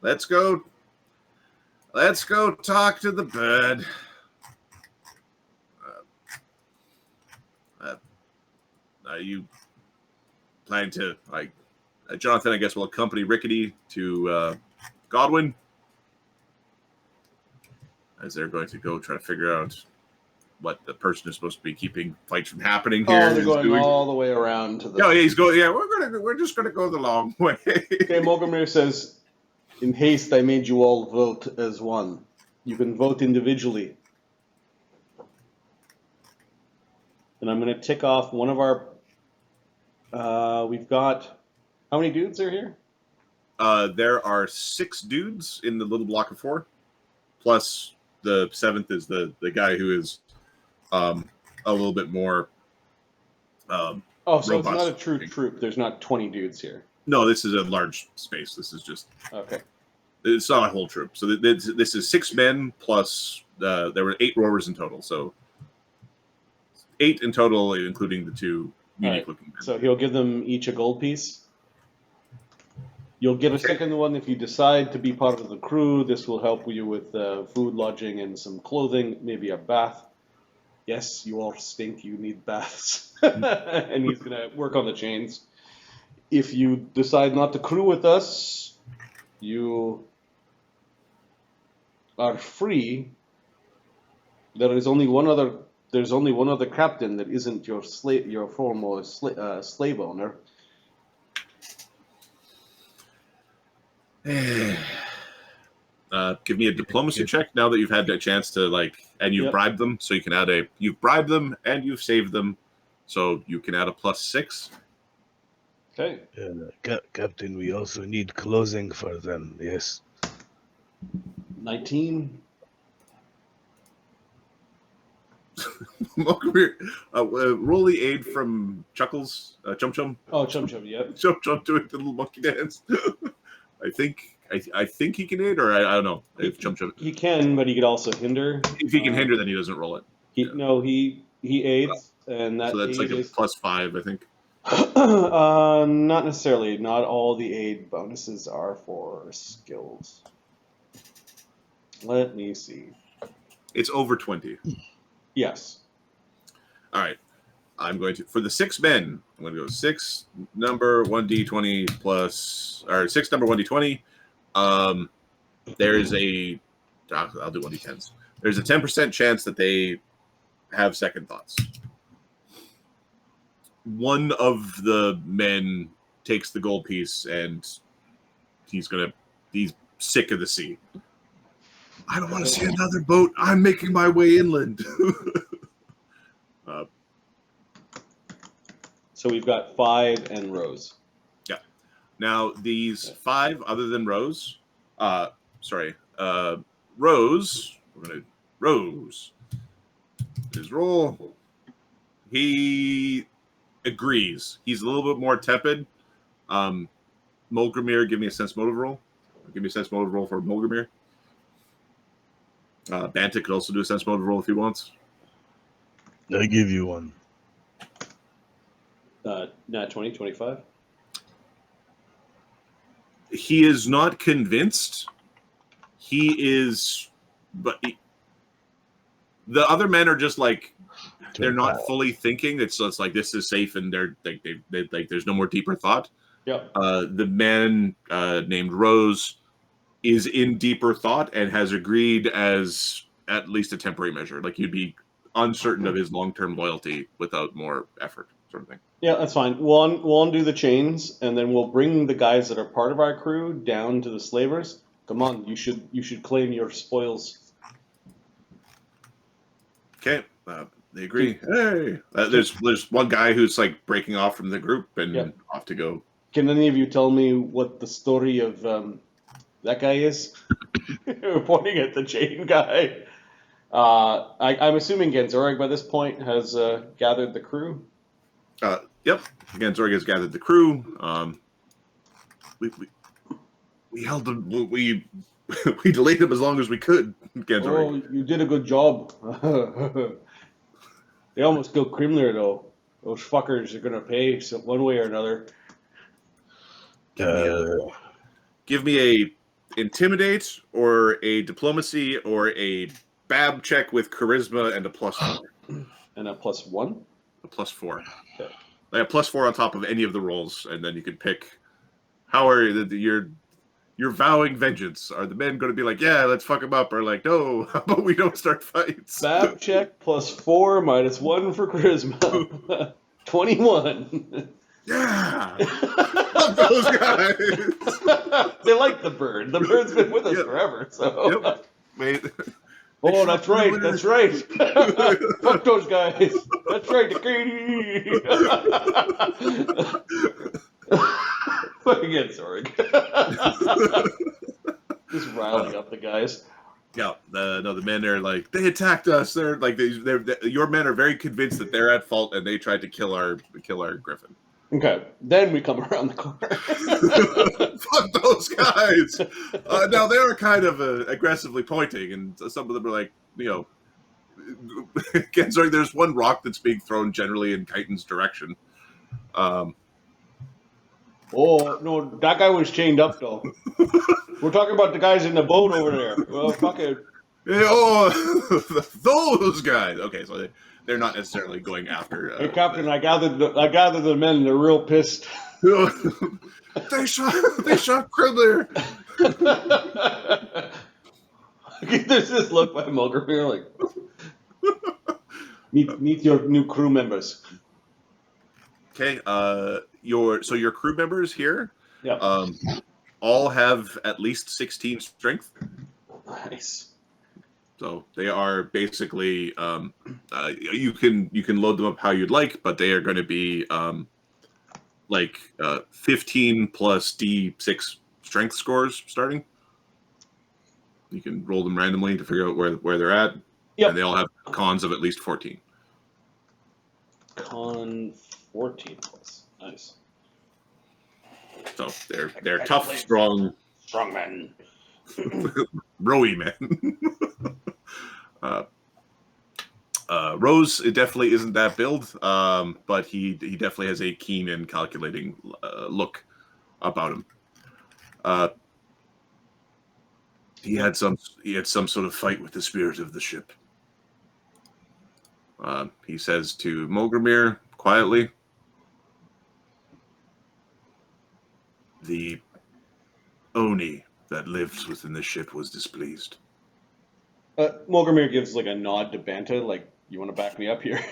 Let's go. Let's go talk to the bird. Are you planning to, like, Jonathan, I guess, will accompany Rickety to Godwin as they're going to go try to figure out what the person is supposed to be keeping fights from happening here. Oh, they're going all the way around to the. Yeah, he's going. Yeah, we're just gonna go the long way. Okay, Molgromere says, "In haste, I made you all vote as one. You can vote individually." And I'm going to tick off one of our. We've got. How many dudes are here? There are 6 dudes in the little block of 4, plus the 7th is the guy who is a little bit more. So robust. It's not a true troop. There's not 20 dudes here. No, this is a large space. This is just. Okay. It's not a whole troop. So this is 6 men plus there were 8 rowers in total. So 8 in total, including the 2 unique-looking men. So he'll give them each a gold piece. You'll get a second one if you decide to be part of the crew. This will help you with food, lodging, and some clothing, maybe a bath. Yes, you all stink. You need baths. And he's going to work on the chains. If you decide not to crew with us, you are free. There's only one other captain that isn't your former slave owner. Give me a diplomacy check now that you've had a chance to and you've bribed them, so you can add you've bribed them and you've saved them, so you can add a +6. Okay. Captain, we also need clothing for them. Yes. 19. Roll the aid from Chuckles, Chum Chum. Oh, Chum Chum, yep. Chum Chum doing the little monkey dance. I think he can aid, or I don't know if Chum Chum. He can, but he could also hinder. If he can hinder, then he doesn't roll it. No, he aids, and that. So that's like a +5, I think. Not necessarily. Not all the aid bonuses are for skills. Let me see. It's over 20. Yes. All right. I'm going to, for the 6 men, I'm going to go 6 number 1d20 plus, or 6 number 1d20. There's I'll do 1d10s. There's a 10% chance that they have second thoughts. One of the men takes the gold piece and he's sick of the sea. I don't want to see another boat. I'm making my way inland. So we've got 5 and Rose. Yeah. Now these 5, other than Rose, Rose. Rose. His roll. He agrees. He's a little bit more tepid. Molgromere, give me a sense motive roll. Give me a sense motive roll for Molgromere. Banta could also do a sense motive roll if he wants. I give you one. Not 20, 25. He is not convinced. He is, but the other men are just like, they're not fully thinking. It's like, this is safe, and they're like there's no more deeper thought. Yep. The man named Rose is in deeper thought and has agreed as at least a temporary measure. Like you'd be uncertain of his long-term loyalty without more effort, sort of thing. Yeah, that's fine. We'll undo the chains, and then we'll bring the guys that are part of our crew down to the slavers. Come on, you should claim your spoils. Okay, they agree. Hey, there's one guy who's like breaking off from the group and off to go. Can any of you tell me what the story of that guy is? We're pointing at the chain guy. I'm assuming Genzorg by this point has gathered the crew. Yep. Genzorg has gathered the crew. We held them. We delayed them as long as we could. Genzorg. Oh, you did a good job. They almost killed Krimler though. Those fuckers are gonna pay one way or another. Give me a intimidate or a diplomacy or a BAB check with charisma and a +4. And a +1? A +4. Okay. They have +4 on top of any of the rolls, and then you can pick how are you're vowing vengeance. Are the men going to be like, yeah, let's fuck them up, or like, no, but we don't start fights? BAB check +4 -1 for charisma. 21. Yeah, love those guys. They like the bird. The bird's been with us forever. So. Yep. Wait. Oh, that's right. That's right. Fuck those guys. That's right, Rickety. Fuck again, sorry. Just riling up the guys. Yeah, the men are like, they attacked us. They're like, your men are very convinced that they're at fault, and they tried to kill our griffin. Okay, then we come around the corner. Fuck those guys. Now they're kind of aggressively pointing, and some of them are like, sorry, there's one rock that's being thrown generally in Chitin's direction. Oh no, that guy was chained up though. We're talking about the guys in the boat over there. Well, fuck it. Oh, those guys. Okay, so they're not necessarily going after. Hey, Captain, I gathered the men. They're real pissed. They shot Krimler. There's this look by Molgromere like, meet your new crew members. Okay, your crew members here, all have at least 16 strength. Nice. So they are basically you can load them up how you'd like, but they are going to be 15 plus D6 strength scores starting. You can roll them randomly to figure out where they're at. Yep. And they all have cons of at least 14. Con 14 plus. Nice. So they're tough, strong men. rowy men. Rose, it definitely isn't that build, but he definitely has a keen and calculating look about him. He had some sort of fight with the spirit of the ship. He says to Molgromere quietly, "The Oni that lives within the ship was displeased." Molgromere gives like a nod to Banta, like, you want to back me up here?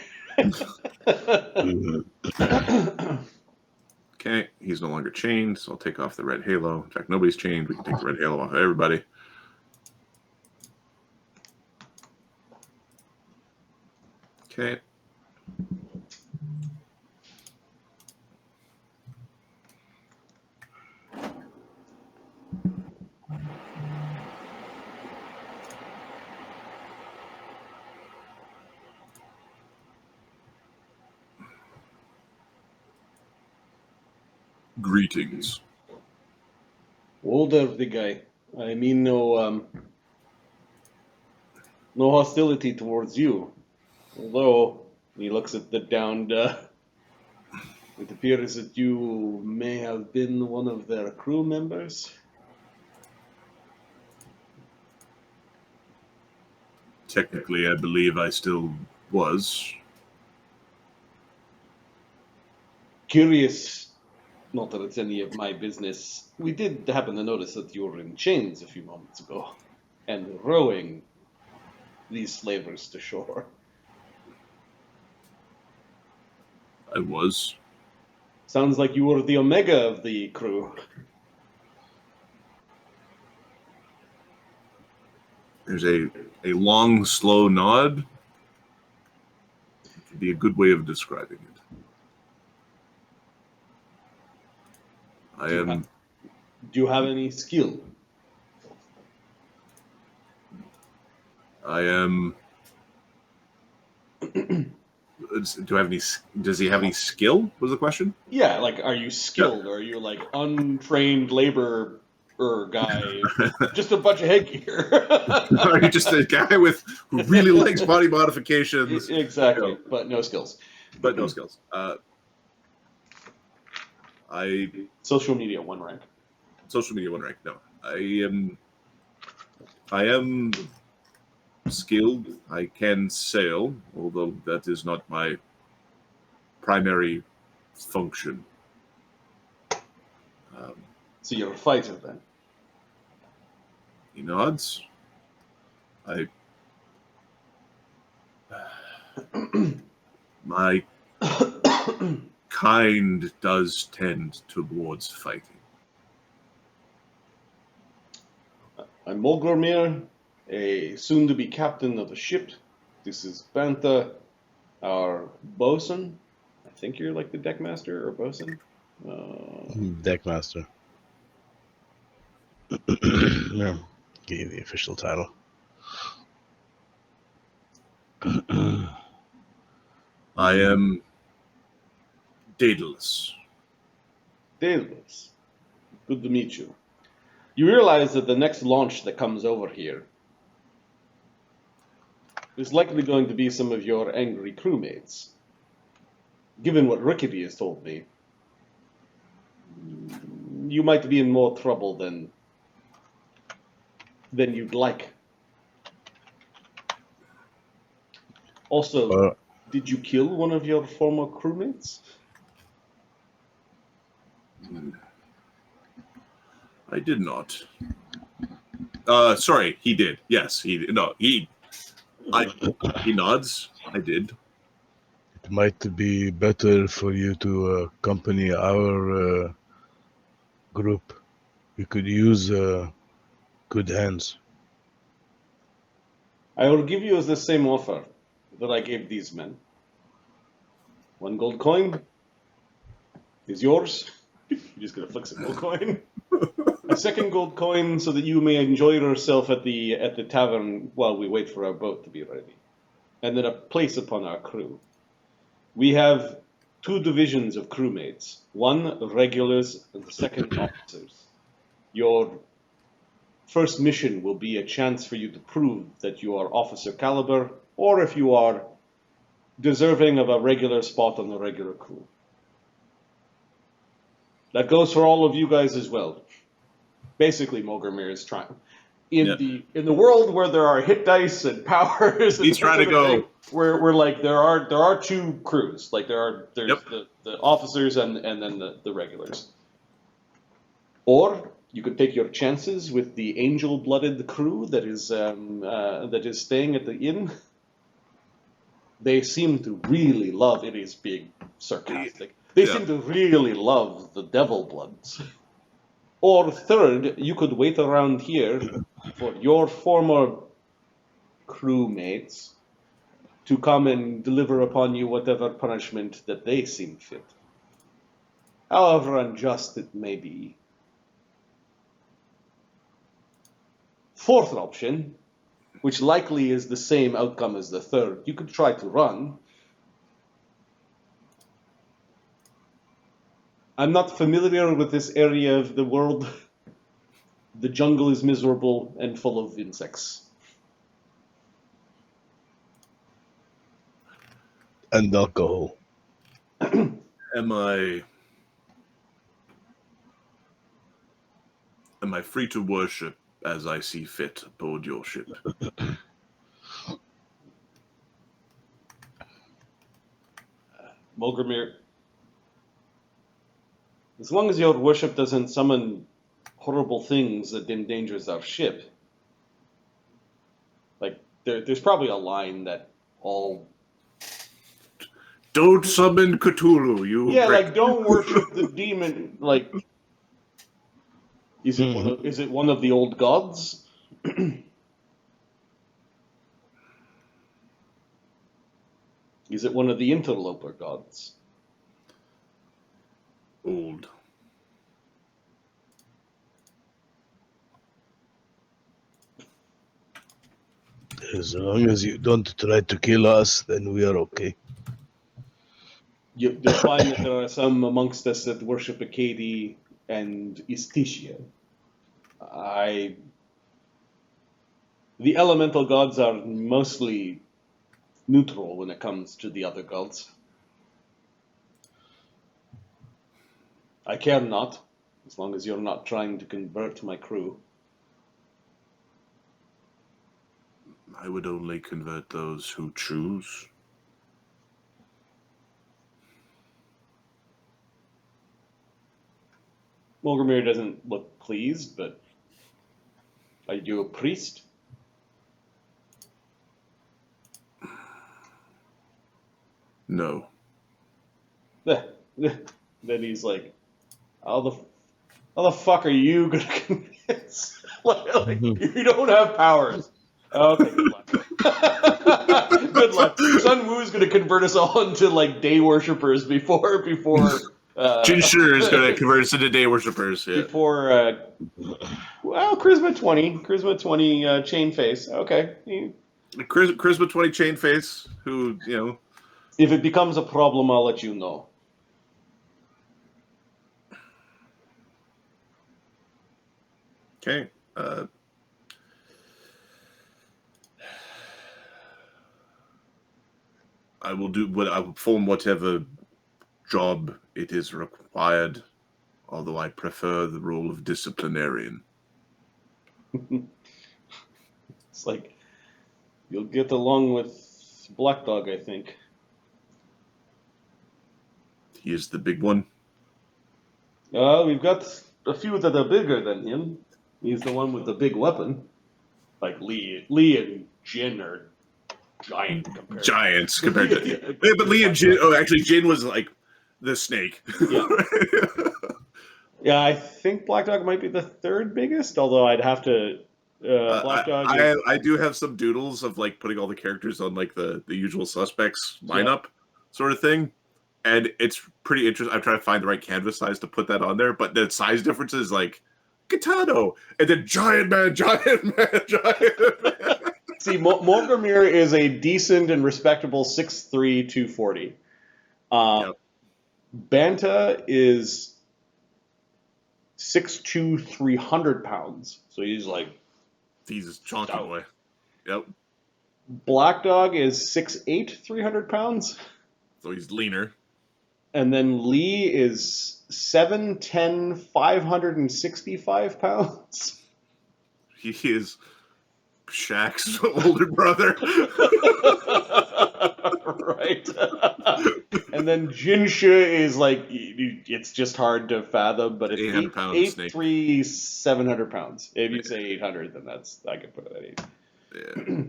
Okay, he's no longer chained, so I'll take off the red halo. In fact, nobody's chained. We can take the red halo off of everybody. Okay. Greetings. Older the guy. I mean no hostility towards you. Although he looks at the downed it appears that you may have been one of their crew members. Technically, I believe I still was. Curious. Not that it's any of my business. We did happen to notice that you were in chains a few moments ago. And rowing. these slavers to shore. I was. Sounds like you were the Omega of the crew. There's a long, slow nod. It could be a good way of describing it. Do you have any skill? I am. Do I have any? Does he have any skill? Was the question? Yeah, like, are you skilled? Or are you like untrained labor guy? Just a bunch of headgear. Are you just a guy who really likes body modifications? Exactly, You know, but no skills. but no skills. Social media 1 rank. Social media 1 rank. No, I am skilled. I can sail, although that is not my primary function. So you're a fighter then? He nods. My kind does tend towards fighting. I'm Molgromere, a soon-to-be captain of a ship. This is Bantha, our bosun. I think you're like the deckmaster or bosun. Deckmaster. Yeah, give you the official title. I am Daedalus. Daedalus. Good to meet you. You realize that the next launch that comes over here is likely going to be some of your angry crewmates. Given what Rickety has told me, you might be in more trouble than you'd like. Also, did you kill one of your former crewmates? I did not. Sorry, he did. Yes, he did. No, he nods. I did. It might be better for you to accompany our group. We could use good hands. I will give you the same offer that I gave these men. 1 gold coin is yours. You're just gonna flex a gold coin. A 2nd gold coin so that you may enjoy yourself at the tavern while we wait for our boat to be ready. And then a place upon our crew. We have 2 divisions of crewmates. 1 regulars and the 2nd officers. Your first mission will be a chance for you to prove that you are officer caliber, or if you are deserving of a regular spot on the regular crew. That goes for all of you guys as well. Basically, Molgromere is trying. In the world where there are hit dice and powers, he's trying to go. Where like there are 2 crews. Like there's the officers and then the regulars. Or you could take your chances with the angel-blooded crew that is staying at the inn. They seem to really love. It is being sarcastic. They seem to really love the devil bloods. Or 3rd, you could wait around here for your former crewmates to come and deliver upon you whatever punishment that they seem fit. However unjust it may be. 4th option, which likely is the same outcome as the 3rd, you could try to run. I'm not familiar with this area of the world. The jungle is miserable and full of insects. And alcohol. Am I free to worship as I see fit aboard your ship? Molgromere, as long as your worship doesn't summon horrible things that endangers our ship, like there's probably a line that all. Don't summon Cthulhu, you. Yeah, like don't worship the demon. Like, is it one of the old gods? Is it one of the interloper gods? Old. As long as you don't try to kill us, then we are okay. You'll find that there are some amongst us that worship Rickety and Istitia. The elemental gods are mostly neutral when it comes to the other gods. I care not, as long as you're not trying to convert my crew. I would only convert those who choose. Molgromere doesn't look pleased, but are you a priest? No. Then he's like, how the fuck are you gonna convince? like, you don't have powers. Okay, good luck. Good luck. Sun Wu's gonna convert us all into like day worshippers before. Jinshur is gonna convert us into day worshippers. Yeah. Before, charisma 20, chain face. Okay. Charisma 20 chain face. Who If it becomes a problem, I'll let you know. Okay. I will perform whatever job it is required, although I prefer the role of disciplinarian. It's like, you'll get along with Black Dog, I think. He is the big one. We've got a few that are bigger than him. He's the one with the big weapon. Like Lee and Jin are giants compared to. Yeah, but Lee and Jin. Oh, actually, Jin was like the snake. Yeah. Yeah, I think Black Dog might be the third biggest. Although I'd have to. Black Dog. I do have some doodles of like putting all the characters on like the usual suspects lineup sort of thing, and it's pretty interesting. I'm trying to find the right canvas size to put that on there, but the size difference is like Kitano, and then giant man. See, Molgromere is a decent and respectable 6'3", 240. Banta is 6'2", 300 pounds. So he's a chunky boy. Yep. Black Dog is 6'8", 300 pounds. So he's leaner. And then Lee is 7'10", 565 pounds. He is Shaq's older brother. Right. And then Jinsha is like, it's just hard to fathom, but it's 8'3", 700 pounds. If you say 800, then I can put it at 8. Yeah.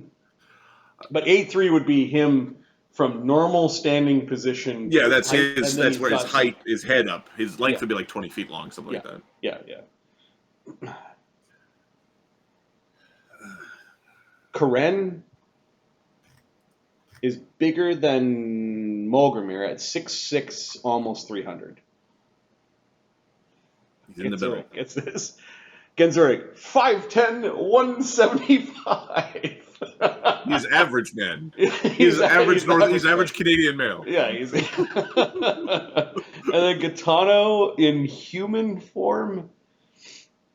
But 8'3" would be him from normal standing position. Yeah, that's where his height, his head up. His length would be like 20 feet long, something like that. Yeah. Karen is bigger than Molgromere at 6'6", almost 300. He's in the middle. It's this. Genseric, 5'10", 175. He's average man. He's average Canadian male. Yeah, and then Gitano in human form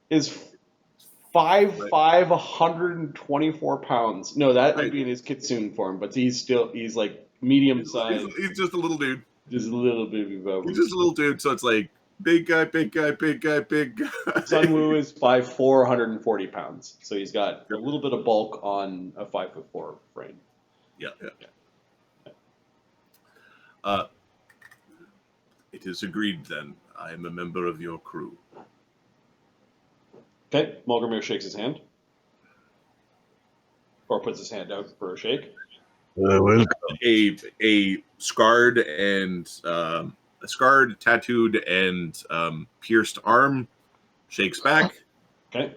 is 5'5", 124 pounds. No, that might be in his Kitsune form, but he's like medium size. He's just a little dude. Just a little baby bubble. He's just a little dude, so it's like big guy. Sun Wu is 5'4", 140 pounds. So he's got a little bit of bulk on a 5'4" frame. Yeah. It is agreed then. I am a member of your crew. Okay, Molgromere shakes his hand. Or puts his hand out for a shake. Welcome. A scarred, tattooed, and pierced arm shakes back. Okay.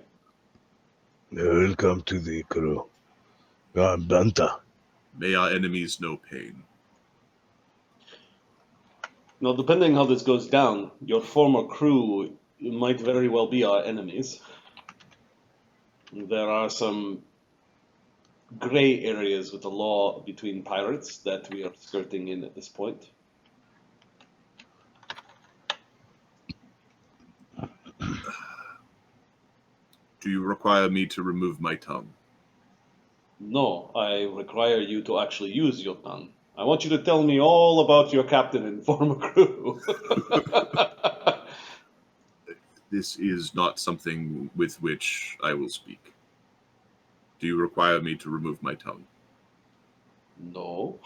Welcome to the crew. I'm Banta. May our enemies know pain. Now, depending how this goes down, your former crew might very well be our enemies. There are some gray areas with the law between pirates that we are skirting in at this point. Do you require me to remove my tongue? No, I require you to actually use your tongue. I want you to tell me all about your captain and former crew. This is not something with which I will speak. Do you require me to remove my tongue? No.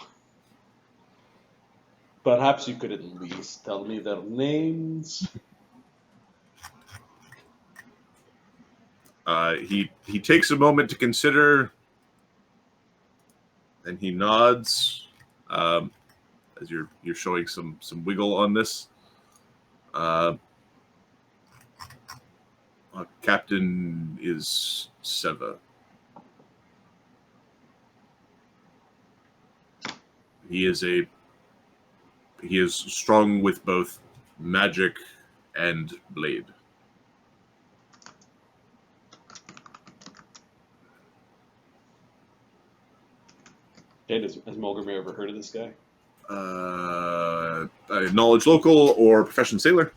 Perhaps you could at least tell me their names. He takes a moment to consider, and he nods. As you're showing some wiggle on this. Captain is Seva. He is strong with both magic and blade. Okay, has Molgromere ever heard of this guy? Knowledge local or profession sailor?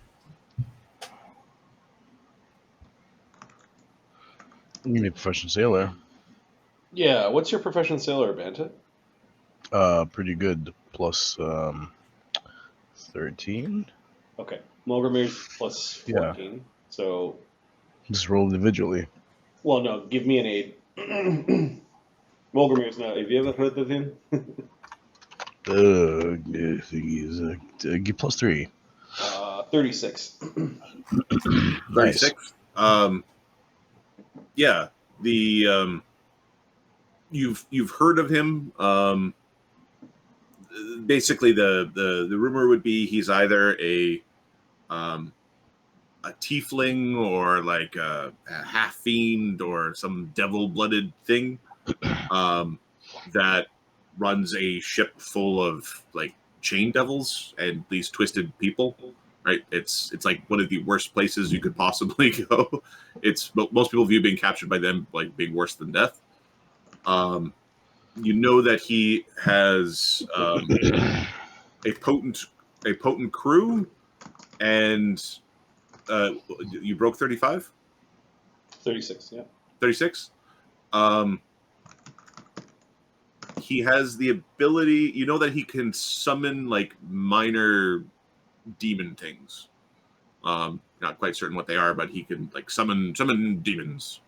You need a professional sailor. Yeah, what's your profession sailor, Banta? Pretty good. Plus 13. Okay, Molgromere's plus 14. Yeah. So, Just roll individually. well, no, give me an aid. Molgromere's not. Have you ever heard of him? Give plus 3. 36. 36. Yeah, the you've heard of him. Basically, the rumor would be he's either a tiefling or like a half fiend or some devil-blooded thing that runs a ship full of like chain devils and these twisted people. Right, it's like one of the worst places you could possibly go. It's most people view being captured by them like being worse than death. You know that he has a potent crew, and you broke 35? 36, yeah. 36. He has the ability. You know that he can summon like minor demon things. Not quite certain what they are, but he can like summon demons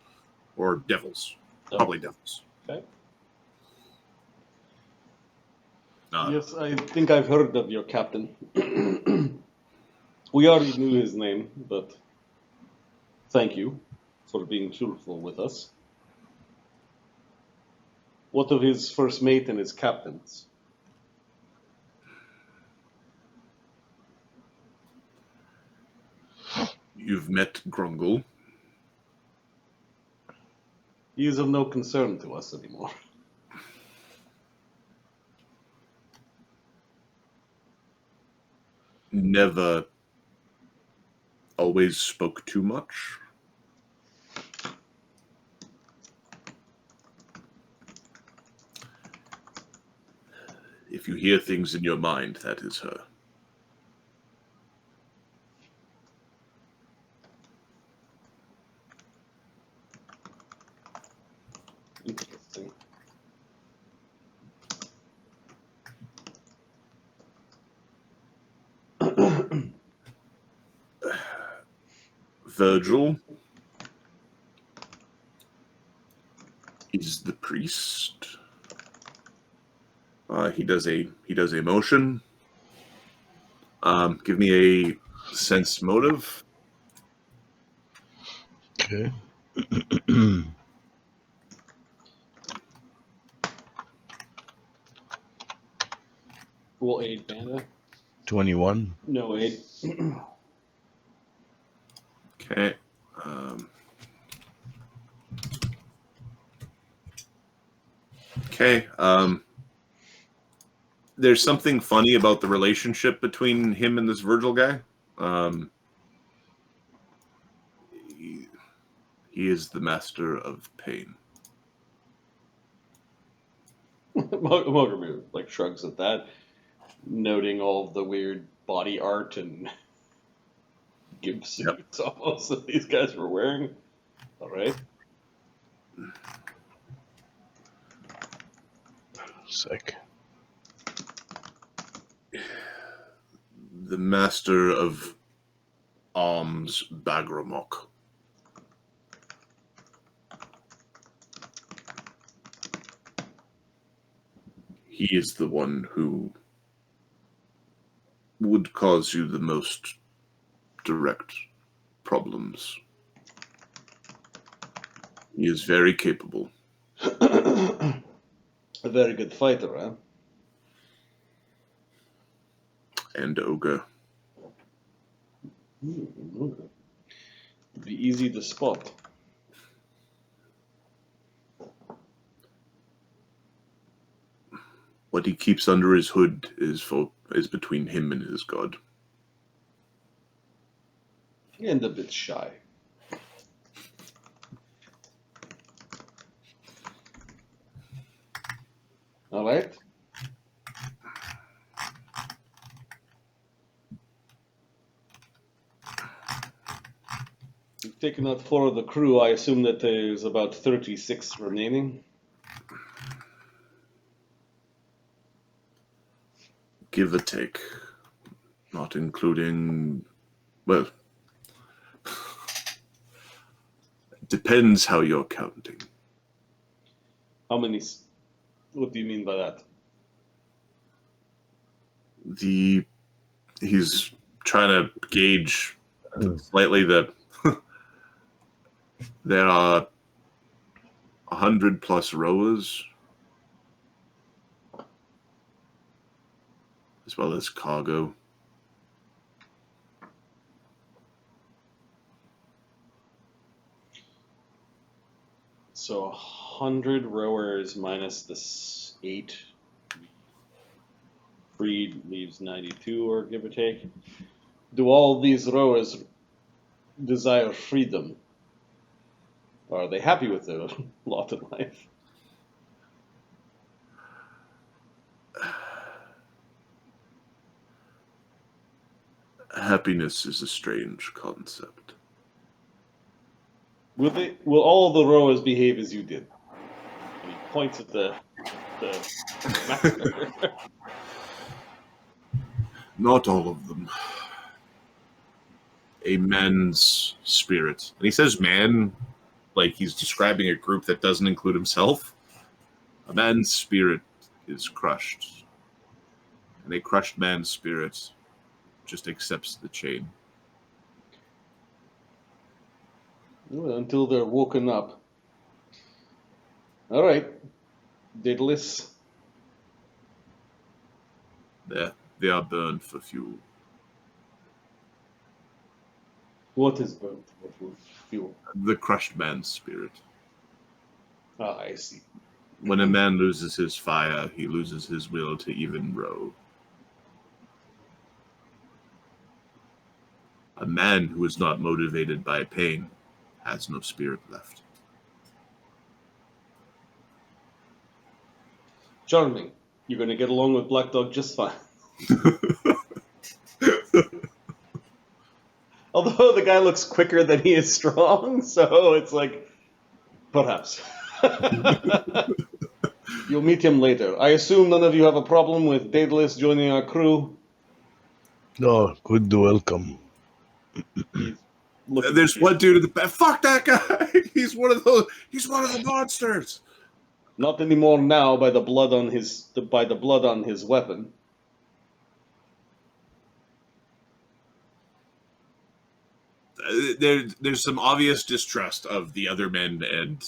or devils. Probably devils. Okay. Yes, I think I've heard of your captain. We already knew his name, but thank you for being truthful with us. What of his first mate and his captains? You've met Grungle. He is of no concern to us anymore. Never always spoke too much. If you hear things in your mind, that is her. Interesting. Virgil is the priest. He does a motion. Give me a sense motive. Okay. We'll aid Panda. 21. No aid. Okay. Okay. There's something funny about the relationship between him and this Virgil guy. He is the master of pain. Molgromere like shrugs at that, noting all of the weird body art and gimp suits almost that these guys were wearing. All right. Sick. The master of arms, Bagramok. He is the one who would cause you the most direct problems. He is very capable. A very good fighter, huh? And ogre. It'd be easy to spot. What he keeps under his hood is between him and his god. And a bit shy. All right. You've taken out 4 of the crew. I assume that there's about 36 remaining. Give or take. Not including... Well... Depends how you're counting. How many? What do you mean by that? He's trying to gauge slightly that there are 100+ rowers, as well as cargo. So 100 rowers minus the 8. Freed leaves 92, or give or take. Do all these rowers desire freedom? Or are they happy with their lot in life? Happiness is a strange concept. Will all the rowers behave as you did? And he points at the master. Not all of them. A man's spirit. And he says man like he's describing a group that doesn't include himself. A man's spirit is crushed. And a crushed man's spirit just accepts the chain. Well, until they're woken up. All right. Daedalus. They are burned for fuel. What is burnt for fuel? The crushed man's spirit. Ah, I see. When a man loses his fire, he loses his will to even row. A man who is not motivated by pain has no spirit left. Charming. You're going to get along with Black Dog just fine. Although the guy looks quicker than he is strong, so it's like, perhaps. You'll meet him later. I assume none of you have a problem with Daedalus joining our crew. No, good to welcome. There's one dude in the back. Fuck that guy! He's one of those. He's one of the monsters. Not anymore now by the blood on his weapon. There's some obvious distrust of the other men and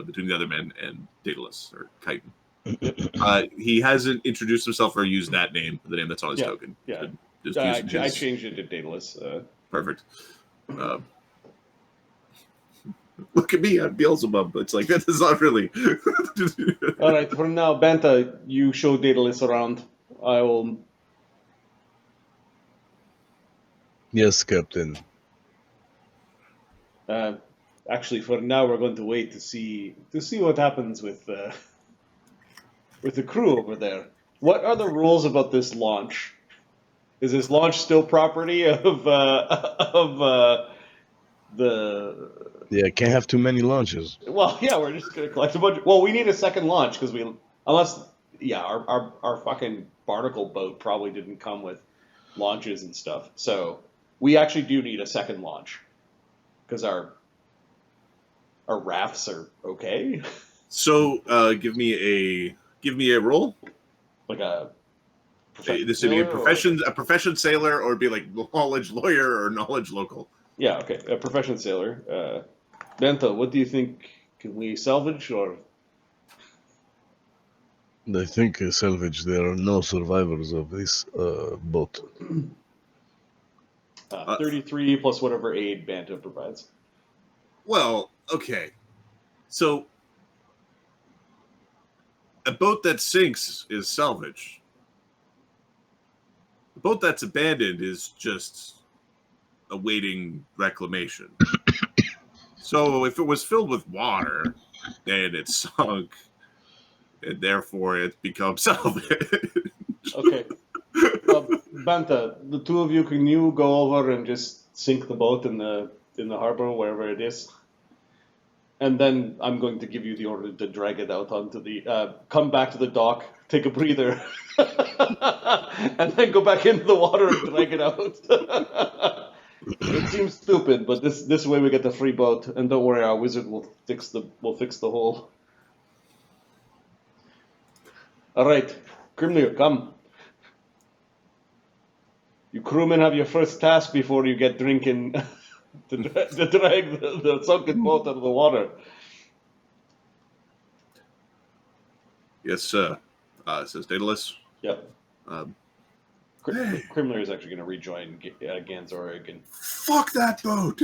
between the other men and Daedalus or Chiton. He hasn't introduced himself or used that name, the name that's on his token. Yeah. Just I changed it to Daedalus. Perfect. Look at me, I'm Beelzebub. It's like, that is not really. All right, for now, Banta, you show Daedalus around. I will. Yes, Captain. Actually, for now, we're going to wait to see what happens with the crew over there. What are the rules about this launch? Is this launch still property of the? Yeah, can't have too many launches. Well, yeah, we're just gonna collect a bunch. Well, we need a second launch because our fucking barnacle boat probably didn't come with launches and stuff. So we actually do need a second launch because our rafts are okay. So give me a roll. Like a This would be a profession sailor, or be like knowledge lawyer or knowledge local. Yeah, okay, a profession sailor. Benta, what do you think? Can we salvage or? I think salvage. There are no survivors of this boat. 33 plus whatever aid Banta provides. Well, okay. So a boat that sinks is salvage. A boat that's abandoned is just awaiting reclamation. So if it was filled with water and it sunk, and therefore it becomes salvage. Okay. Banta, the two of you, can you go over and just sink the boat in the harbor, wherever it is? And then I'm going to give you the order to drag it out onto the... come back to the dock, take a breather, and then go back into the water and drag it out. It seems stupid, but this way we get the free boat, and don't worry, our wizard will fix the hole. All right, Grimnir, come. You crewmen have your first task before you get drinking to drag the sunken boat out of the water. Yes, sir. Says Daedalus. Yep. Grimnir is actually going to rejoin Ganzorg. Fuck that boat!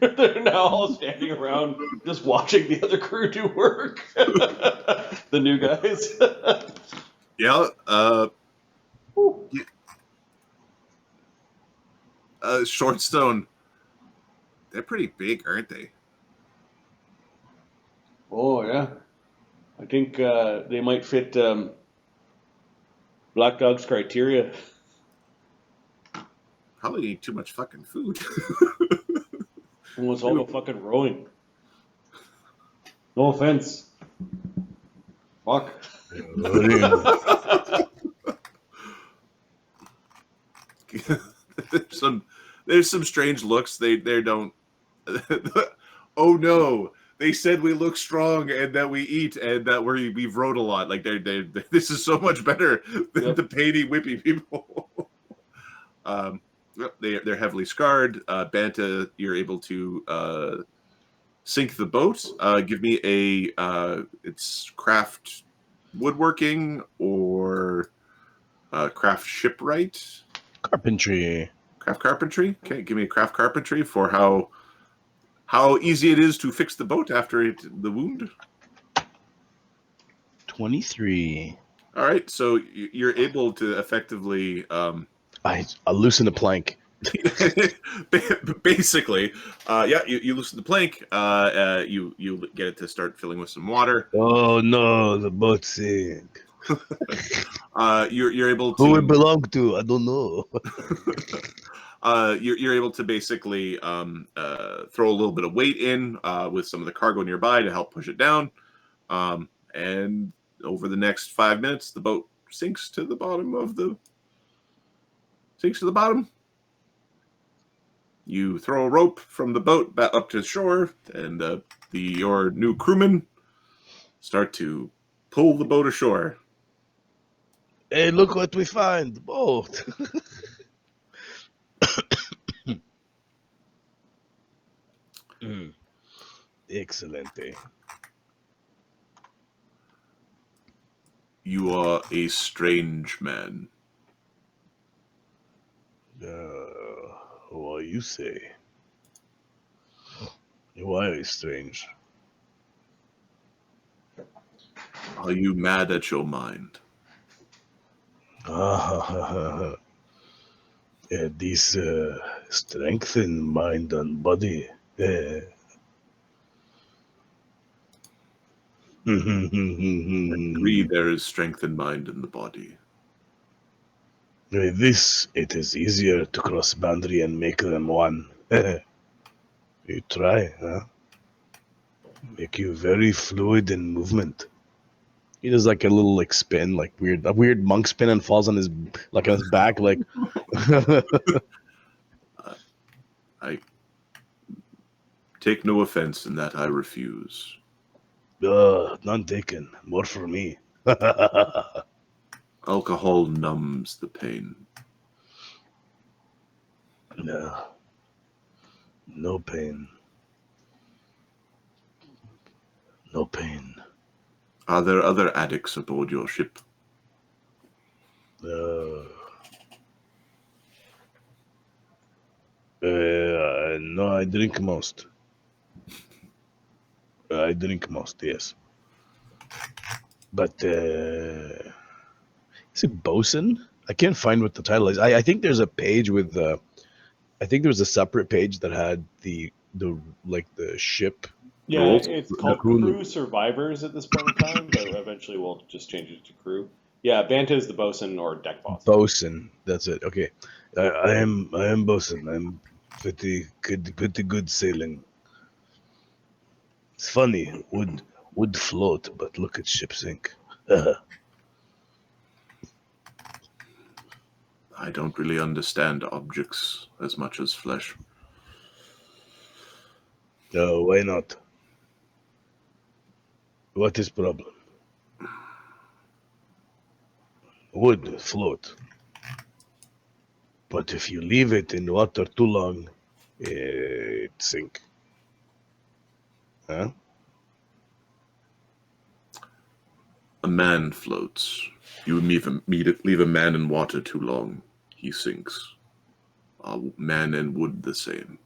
They're now all standing around just watching the other crew do work. The new guys. Yeah. Shortstone. They're pretty big, aren't they? Oh yeah, I think they might fit Black Dog's criteria. Probably eat too much fucking food. Almost all the fucking rowing. No offense. Fuck. There's some strange looks. They don't. Oh no! They said we look strong and that we eat and that we've rowed a lot. Like this is so much better than the painty whippy people. They're heavily scarred. Banta, you're able to sink the boat. Give me it's craft woodworking or craft shipwright. Carpentry. Craft carpentry. Okay, give me a craft carpentry for how easy it is to fix the boat after the wound. 23. All right, so you're able to effectively. I loosen the plank. Basically, you loosen the plank. You get it to start filling with some water. Oh no, the boat sink. You're able to. Who it belong to? I don't know. You're able to basically throw a little bit of weight in with some of the cargo nearby to help push it down, and over the next 5 minutes, the boat sinks to the bottom. You throw a rope from the boat back up to shore, and your new crewmen start to pull the boat ashore. Hey, look what we find! The boat. Excellent. You are a strange man. What you say? Why are you strange? Are you mad at your mind? This strengthen mind and body. Agree there is strength in mind in the body. With this, it is easier to cross boundary and make them one. You try, huh? Make you very fluid in movement. He does like a little like spin, like a weird monk spin, and falls on his back, like. I take no offense in that I refuse. None taken. More for me. Alcohol numbs the pain. No. No pain. No pain. Are there other addicts aboard your ship? No, I drink most. Yes. But, is it bosun? I can't find what the title is. I think there's a page with, I think there was a separate page that had the ship. Yeah, Rules? it's called Crew Survivors at this point in time, but eventually we'll just change it to Crew. Yeah, Banta is the bosun or deck boss. Bosun, that's it. Okay, I am bosun. I'm pretty good sailing. It's funny, would float, but look at ship sink. I don't really understand objects as much as flesh. Why not? What is problem? Wood float, but if you leave it in water too long, it sink. Huh? A man floats. You leave a man in water too long, he sinks. Man and wood the same.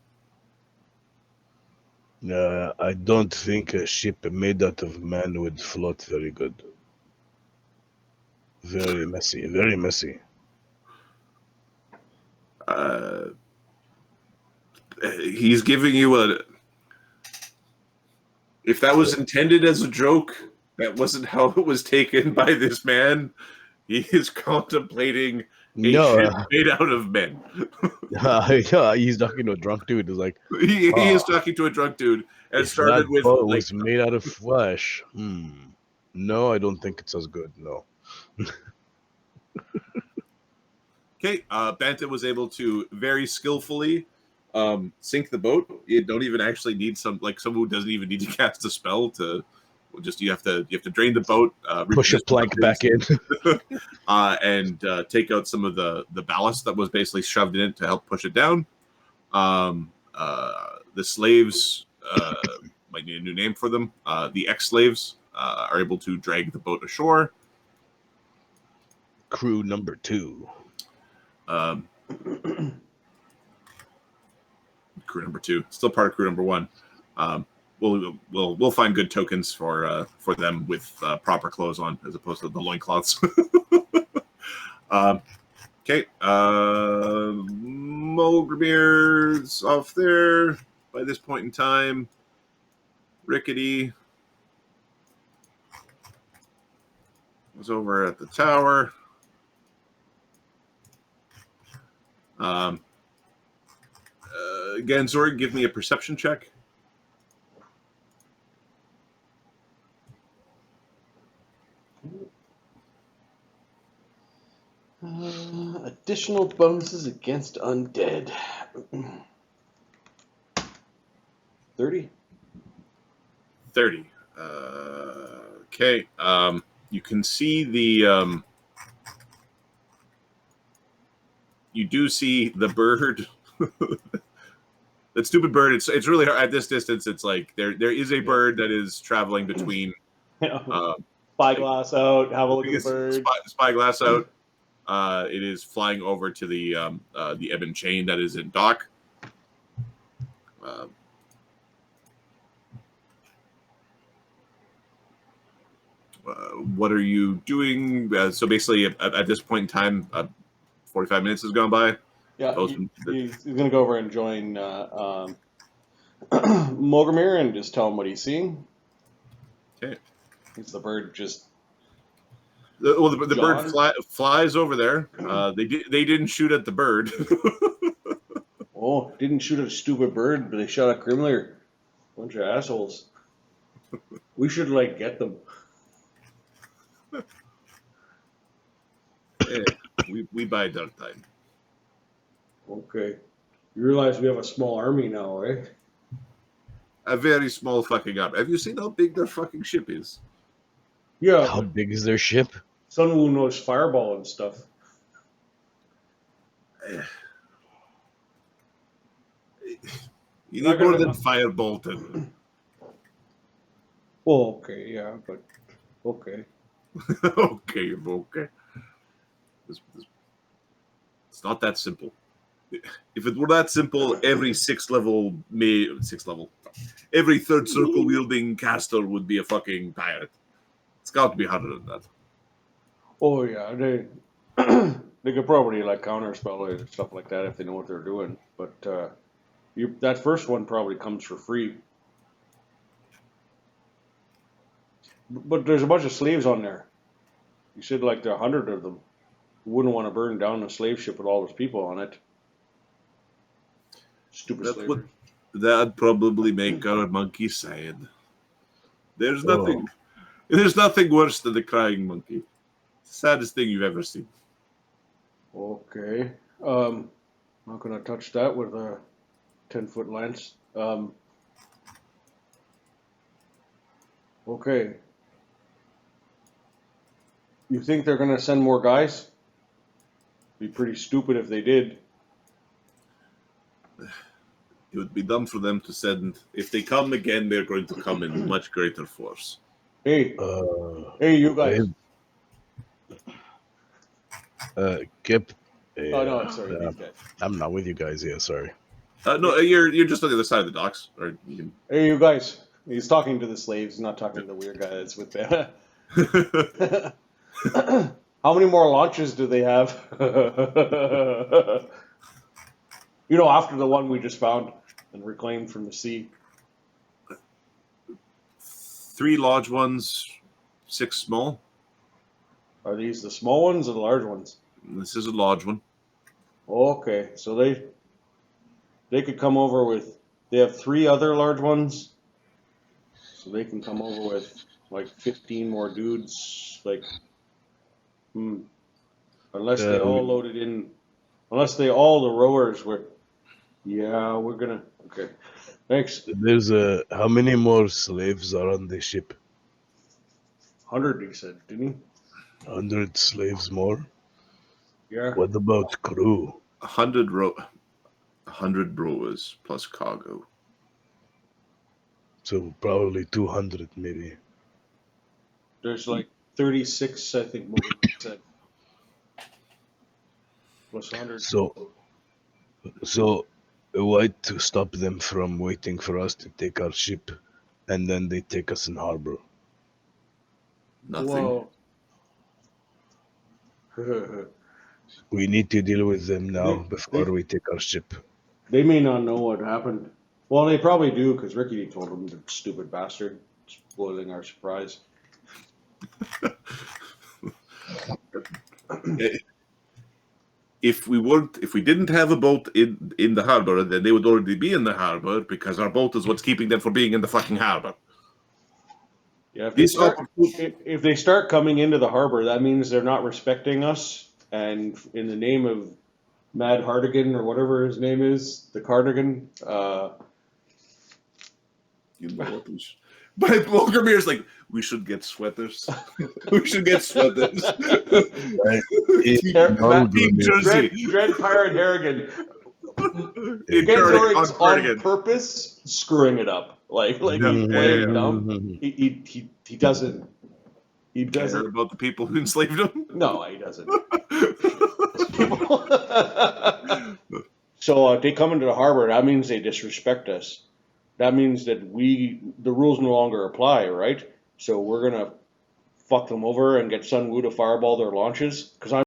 I don't think a ship made out of man would float very good. Very messy, very messy. He's giving you a... If that was intended as a joke, that wasn't how it was taken by this man. He is contemplating a ship made out of men. Yeah, he's talking to a drunk dude. He's like, he is talking to a drunk dude, and started with boat was made out of flesh. No, I don't think it's as good. No. Okay, Banta was able to very skillfully sink the boat. You don't even actually need someone who doesn't even need to cast a spell to. You have to drain the boat, push a plank back in, and take out some of the ballast that was basically shoved in it to help push it down. The slaves might need a new name for them. The ex-slaves are able to drag the boat ashore. Crew number 2. Crew number 2, still part of crew number 1. We'll find good tokens for them with proper clothes on, as opposed to the loincloths. Okay, Molgromere's off there by this point in time. Rickety was over at the tower. Again, Zorg, give me a perception check. Additional bonuses against undead. 30. 30. Okay. You can see the... you do see the bird. That stupid bird. It's really hard at this distance. It's like there is a bird that is traveling between. Hold Spyglass out. Have a look at the bird. Spyglass out. It is flying over to the Ebon Chain that is in dock. What are you doing? So basically, at this point in time, 45 minutes has gone by. Yeah, he's going to go over and join Molgromere and just tell him what he's seeing. Okay. It's the bird just. The bird flies over there. They didn't shoot at the bird. Oh, didn't shoot at a stupid bird, but they shot at Grimler. Bunch of assholes. We should get them. Yeah, we buy dark time. Okay. You realize we have a small army now, right? A very small fucking army. Have you seen how big their fucking ship is? Yeah. How big is their ship? Sunwoo knows fireball and stuff. You need more than firebolt. Well, okay, yeah, but okay. Okay. It's not that simple. If it were that simple, every every third circle wielding caster would be a fucking pirate. It's got to be harder than that. Oh yeah, they they could probably counterspell it and stuff like that if they know what they're doing. But that first one probably comes for free. But there's a bunch of slaves on there. You said there are 100 of them. You wouldn't want to burn down a slave ship with all those people on it. Stupid slavers. That'd probably make our monkey sad. There's nothing worse than the crying monkey. Saddest thing you've ever seen. Okay. Not gonna touch that with a 10-foot lance. Okay. You think they're gonna send more guys? Be pretty stupid if they did. It would be dumb for them to send. If they come again, they're going to come in much greater force. Hey, you guys. Kip. Oh no, sorry. These guys. I'm not with you guys. Yeah, sorry. No, you're just on the other side of the docks. Or you can... Hey, you guys. He's talking to the slaves, not talking to the weird guy that's with them. How many more launches do they have? After the one we just found and reclaimed from the sea. 3 large ones, 6 small. Are these the small ones or the large ones? This is a large one. Okay, so they could come over with. They have 3 other large ones, so they can come over with 15 more dudes. Unless they all loaded in. Unless the rowers were. Yeah, we're gonna. Okay, thanks. There's how many more slaves are on the ship? 100, he said, didn't he? 100 slaves more? Yeah. What about crew? 100 rowers plus cargo. So probably 200 maybe. There's 36, I think, Morgan said. Plus 100. So why to stop them from waiting for us to take our ship and then they take us in harbor? Nothing. We need to deal with them now before we take our ship. They may not know what happened. Well, they probably do because Rickety told them, the stupid bastard, spoiling our surprise. If we didn't have a boat in the harbor, then they would already be in the harbor because our boat is what's keeping them from being in the fucking harbor. Yeah, if they start coming into the harbor, that means they're not respecting us. And in the name of Mad Hardigan or whatever his name is, the Cardigan. But Molgromere's we should get sweaters. We should get sweaters. Team Jersey. Dread Pirate Harrigan. On purpose, screwing it up. He doesn't. He Care doesn't. about the people who enslaved him. No, he doesn't. So they come into the harbor. That means they disrespect us. That means that the rules no longer apply, right? So we're gonna fuck them over and get Sun Wu to fireball their launches because I'm